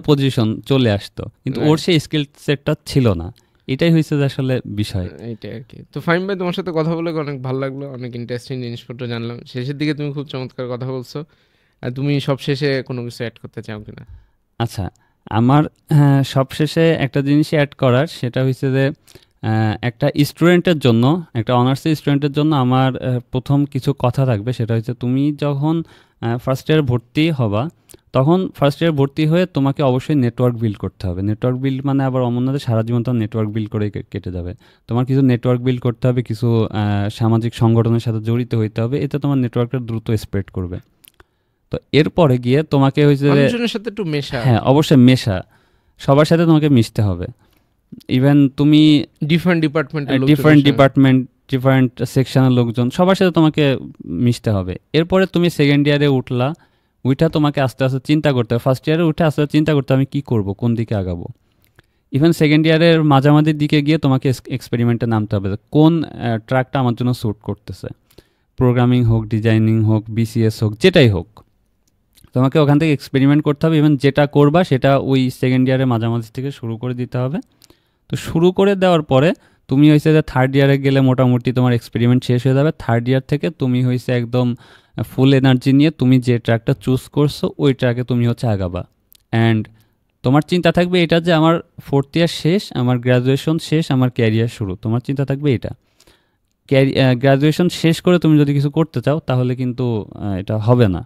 S1: পজিশন
S2: চলে আসতো, কিন্তু ওর সেই স্কিল সেটটা ছিল না। এটাই হয়েছে যে আসলে বিষয়
S1: এইটাই আর কি। তো ফাহিম ভাই, তোমার সাথে কথা বলে অনেক ভালো লাগলো, অনেক ইন্টারেস্টিং জিনিসপত্র জানলাম। শেষের দিকে তুমি খুব চমৎকার কথা বলছো। আর তুমি সব শেষে কোনো কিছু অ্যাড করতে চাও কিনা?
S2: আচ্ছা, আমার সব শেষে একটা জিনিস অ্যাড করার, সেটা হচ্ছে যে একটা স্টুডেন্টের জন্য, একটা অনার্সের স্টুডেন্টের জন্য আমার প্রথম কিছু কথা থাকবে। সেটা হচ্ছে তুমি যখন ফার্স্ট ইয়ার ভর্তি হবা, তখন ফার্স্ট ইয়ার ভর্তি হয়ে তোমাকে অবশ্যই নেটওয়ার্ক বিল্ড করতে হবে। নেটওয়ার্ক বিল্ড মানে আবার অমরনাথে সারা জীবন তো নেটওয়ার্ক বিল্ড করে কেটে যাবে। তোমার কিছু নেটওয়ার্ক বিল্ড করতে হবে, কিছু সামাজিক সংগঠনের সাথে জড়িত হইতে হবে, এতে তোমার নেটওয়ার্কটা দ্রুত স্প্রেড করবে। তো এরপরে গিয়ে তোমাকে হয়েছে
S1: সাথে একটু মেশা,
S2: হ্যাঁ অবশ্যই মেশা, সবার সাথে তোমাকে মিশতে হবে। ইভেন তুমি ডিফারেন্ট ডিপার্টমেন্ট ডিফারেন্ট সেকশনের লোকজন, সবার সাথে তোমাকে মিশতে হবে। এরপরে তুমি সেকেন্ড ইয়ারে উঠলা, ওইটা তোমাকে আস্তে আস্তে চিন্তা করতে হবে। ফার্স্ট ইয়ারে উঠে আস্তে আস্তে চিন্তা করতে আমি কী করবো, কোন দিকে আগাবো। ইভেন সেকেন্ড ইয়ারের মাঝামাঝির দিকে গিয়ে তোমাকে এক্সপেরিমেন্টে নামতে হবে, কোন ট্র্যাকটা আমার জন্য স্যুট করতেছে। প্রোগ্রামিং হোক, ডিজাইনিং হোক, বিসিএস হোক, যেটাই হোক, তোমাকে ওখান থেকে এক্সপেরিমেন্ট করতে হবে। ইভেন যেটা করবা সেটা ওই সেকেন্ড ইয়ারের মাঝামাঝি থেকে শুরু করে দিতে হবে। তো শুরু করে দেওয়ার পরে তুমি হয়েছে যে থার্ড ইয়ারে গেলে মোটামুটি তোমার এক্সপেরিমেন্ট শেষ হয়ে যাবে। থার্ড ইয়ার থেকে তুমি হয়েছে একদম ফুল এনার্জি নিয়ে তুমি যে ট্র্যাকটা চুজ করছো ওই ট্র্যাকে তুমি হচ্ছে আগাবা। অ্যান্ড তোমার চিন্তা থাকবে এটা যে আমার ফোর্থ ইয়ার শেষ, আমার গ্র্যাজুয়েশন শেষ, আমার ক্যারিয়ার শুরু। তোমার চিন্তা থাকবে এটা। গ্র্যাজুয়েশন শেষ করে তুমি যদি কিছু করতে চাও তাহলে কিন্তু এটা হবে না,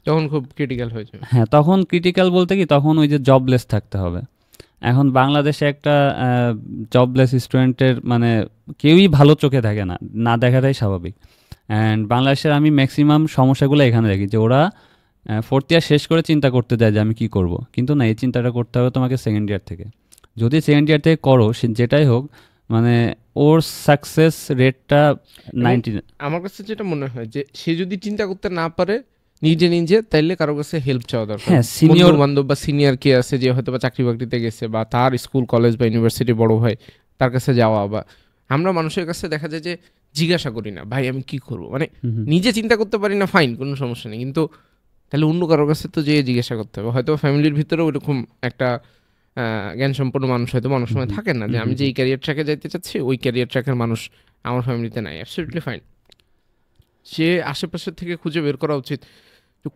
S1: তখন খুব ক্রিটিক্যাল হয়ে যাবে।
S2: হ্যাঁ, তখন ক্রিটিক্যাল বলতে কি, তখন ওই যে জবলেস থাকতে হবে। এখন বাংলাদেশে একটা জবলেস স্টুডেন্টের মানে কেউই ভালো চোখে থাকে না, না দেখাটাই স্বাভাবিক। অ্যান্ড বাংলাদেশের আমি ম্যাক্সিমাম সমস্যাগুলো এখানে দেখি যে ওরা ফোর্থ ইয়ার শেষ করে চিন্তা করতে যায় যে আমি কি করব, কিন্তু না, এই চিন্তাটা করতে হবে তোমাকে সেকেন্ড ইয়ার থেকে। যদি সেকেন্ড ইয়ার থেকে করো, যেটাই হোক, মানে ওর সাকসেস রেটটা 90।
S1: আমার কাছে যেটা মনে হয় যে সে যদি চিন্তা করতে না পারে নিজে তাইলে কারো কাছে হেল্প চাওয়া দরকার।
S2: হ্যাঁ, সিনিয়র
S1: বান্ধব বা সিনিয়র কে আছে যে হয়তো বা চাকরি বাকরিতে গেছে, বা তার স্কুল কলেজ বা ইউনিভার্সিটি বড় ভাই, তার কাছে যাওয়া। বা আমরা মানুষের কাছে দেখা যায় যে জিজ্ঞাসা করি না, ভাই আমি কি করবো, মানে নিজে চিন্তা করতে পারি না, ফাইন, কোনো সমস্যা নেই, কিন্তু তাহলে অন্য কারোর কাছে তো যেয়ে জিজ্ঞাসা করতে হবে। হয়তো ফ্যামিলির ভিতরে ওইরকম একটা জ্ঞান সম্পন্ন মানুষ হয়তো অনেক সময় থাকে না, যে আমি যে এই ক্যারিয়ার ট্র্যাকে যাইতে চাচ্ছি ওই ক্যারিয়ার ট্র্যাকের মানুষ আমার ফ্যামিলিতে নাই। Absolutely fine. সে আশেপাশের থেকে খুঁজে বের করা উচিত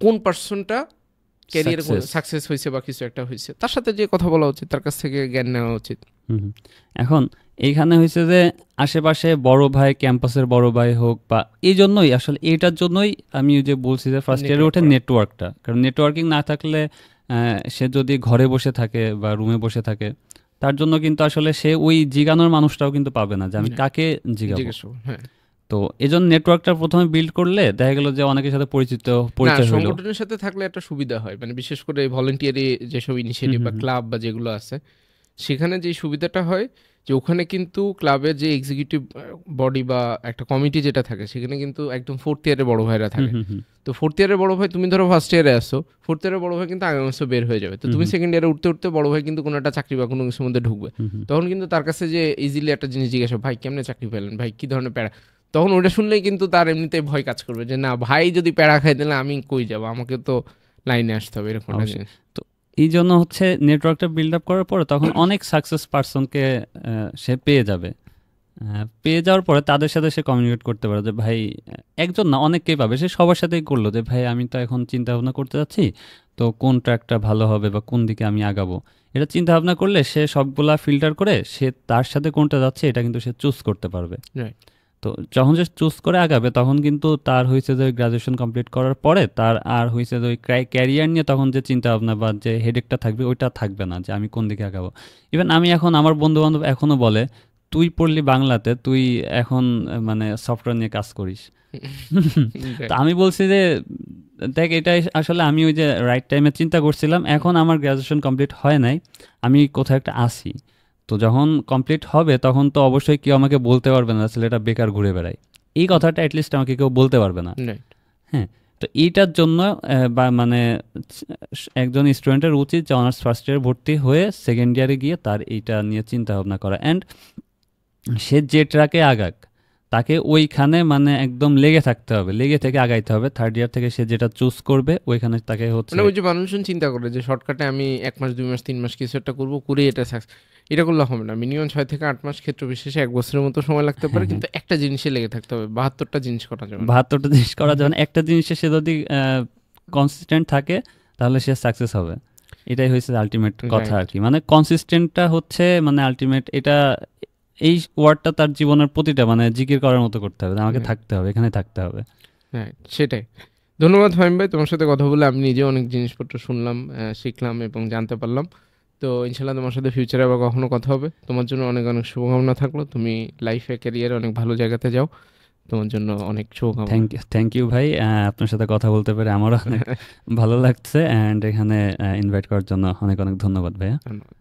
S1: কোন পার্সনটা ক্যারিয়ারে সাকসেস হয়েছে বা কিছু একটা হয়েছে, তার সাথে যে কথা বলা উচিত, তার কাছ থেকে জ্ঞান নেওয়া উচিত।
S2: এখন এইখানে হয়েছে যে আশেপাশে বড় ভাই, ক্যাম্পাসের বড় ভাই হোক, বা এই জন্যই আসলে এটার জন্যই আমি যে বলছি যে ফার্স্ট ইয়ারে ওঠে নেটওয়ার্কটা, কারণ নেটওয়ার্কিং না থাকলে সে যদি ঘরে বসে থাকে বা রুমে বসে থাকে, তার জন্য কিন্তু আসলে সে ওই জিগানোর মানুষটাও কিন্তু পাবে না যে আমি কাকে জিগাবো। তো এই জন্য নেটওয়ার্কটা প্রথমে বিল্ড করলে দেখা গেল যে অনেকের সাথে পরিচয় হলো।
S1: সংগঠনের সাথে থাকলে একটা সুবিধা হয়, মানে বিশেষ করে ভলেন্টিয়ারি যেসব ইনিশিয়েটিভ বা ক্লাব বা যেগুলো আছে, সেখানে যে সুবিধাটা হয় যে ওখানে কিন্তু ক্লাবের যে এক্সিকিউটিভ বডি বা একটা কমিটি যেটা থাকে, সেখানে কিন্তু একদম ফোর্থ ইয়ারের বড় ভাইরা থাকে। তো ফোর্থ ইয়ারের বড় ভাই, তুমি ধরো ফার্স্ট ইয়ারে আসো, ফোর্থ ইয়ারের বড় ভাই কিন্তু আগামী মাসে বের হয়ে যাবে। তো তুমি সেকেন্ড ইয়ারে উঠতে উঠতে বড় ভাই কিন্তু কোনো একটা চাকরি বা কোনো কিছুর মধ্যে ঢুকবে। তখন কিন্তু তার কাছে যে ইজিলি একটা জিনিস জিজ্ঞাসা, ভাই কেমনে চাকরি পেলেন, ভাই কী ধরনের প্যারা, তখন ওটা শুনলেই কিন্তু তার এমনিতেই ভয় কাজ করবে যে না, ভাই যদি প্যারা খাই দিলে আমি কই যাবো, আমাকে তো লাইনে আসতে হবে, এরকম একটা জিনিস।
S2: তো এই জন্য হচ্ছে নেটওয়ার্কটা বিল্ড আপ করার পরে তখন অনেক সাকসেস পারসনকে সে পেয়ে যাবে। পেয়ে যাওয়ার পরে তাদের সাথে সে কমিউনিকেট করতে পারে যে ভাই, একজন না অনেককেই পাবে, সে সবার সাথেই করলো যে ভাই আমি তো এখন চিন্তা ভাবনা করতে যাচ্ছি, তো কোন ট্র্যাকটা ভালো হবে বা কোন দিকে আমি আগাবো, এটা চিন্তা ভাবনা করলে সে সবগুলা ফিল্টার করে সে তার সাথে কোনটা যাচ্ছে এটা কিন্তু সে চুজ করতে পারবে। তো যখন সে চুজ করে আগাবে তখন কিন্তু তার হয়েছে যে গ্রাজুয়েশন কমপ্লিট করার পরে তার আর হয়েছে যে ওই ক্যারিয়ার নিয়ে তখন যে চিন্তা ভাবনা বা যে হেডেকটা থাকবে ওইটা থাকবে না যে আমি কোন দিকে আগাবো। ইভেন আমি এখন আমার বন্ধু বান্ধব এখনও বলে তুই পড়লি বাংলাতে, তুই এখন মানে সফটওয়্যার নিয়ে কাজ করিস। তো আমি বলছি যে দেখ, এটাই আসলে আমি ওই যে রাইট টাইমে চিন্তা করছিলাম। এখন আমার গ্রাজুয়েশন কমপ্লিট হয় নাই, আমি কোথাও একটা আসি, তো যখন কমপ্লিট হবে তখন তো অবশ্যই কেউ আমাকে বলতে পারবে না ছেলেটা বেকার ঘুরে বেড়ায়, এই কথাটা অ্যাটলিস্ট আমাকে কেউ বলতে পারবে না। হ্যাঁ, তো এইটার জন্য বা মানে একজন স্টুডেন্টের উচিত যে অনার্স ফার্স্ট ইয়ার ভর্তি হয়ে সেকেন্ড ইয়ারে গিয়ে তার এইটা নিয়ে চিন্তা ভাবনা করা, অ্যান্ড সে যে ট্র্যাকে আগাক তাকে ওইখানে মানে একদম লেগে থাকতে হবে, লেগে থেকে আগাইতে হবে। থার্ড ইয়ার থেকে সে যেটা চুজ করবে ওইখানে তাকে হচ্ছে,
S1: ওই যে মানুষজন চিন্তা করে যে শর্টকাটে আমি 1 মাস 2 মাস 3 মাস কিছু একটা করবো, করে এটা সাকসেস, এটা করলে হবে না। মিনিমাম 6 থেকে 8 মাস, ক্ষেত্র বিশেষে 1 বছরের মতো সময় লাগতে পারে, কিন্তু একটা জিনিসে লেগে থাকতে হবে। 72টা জিনিস করা যাবে,
S2: 72টা জিনিস করা যাবে। একটা জিনিসে সে যদি কনসিস্টেন্ট থাকে তাহলে সে সাকসেস হবে। এটাই হয়েছে আলটিমেট কথা আর কি। মানে কনসিস্টেন্টটা হচ্ছে মানে আলটিমেট, এটা এই ওয়ার্ডটা তার জীবনের প্রতিটা মানে জিকির করার মতো করতে হবে, আমাকে থাকতে হবে, এখানে থাকতে হবে।
S1: হ্যাঁ, সেটাই। ধন্যবাদ ফাহিম ভাই, তোমার সাথে কথা বলে আমি নিজে অনেক জিনিসপত্র শুনলাম, শিখলাম এবং জানতে পারলাম। তো ইনশাল্লাহ তোমার সাথে ফিউচারে আবার কখনো কথা হবে। তোমার জন্য অনেক অনেক শুভকামনা থাকলো, তুমি লাইফে ক্যারিয়ারে অনেক ভালো জায়গাতে যাও, তোমার জন্য অনেক শুভকামনা।
S2: থ্যাংক ইউ ভাই, আপনার সাথে কথা বলতে পেরে আমারও অনেক ভালো লাগছে, অ্যান্ড এখানে ইনভাইট করার জন্য অনেক অনেক ধন্যবাদ ভাইয়া।
S1: ধন্যবাদ।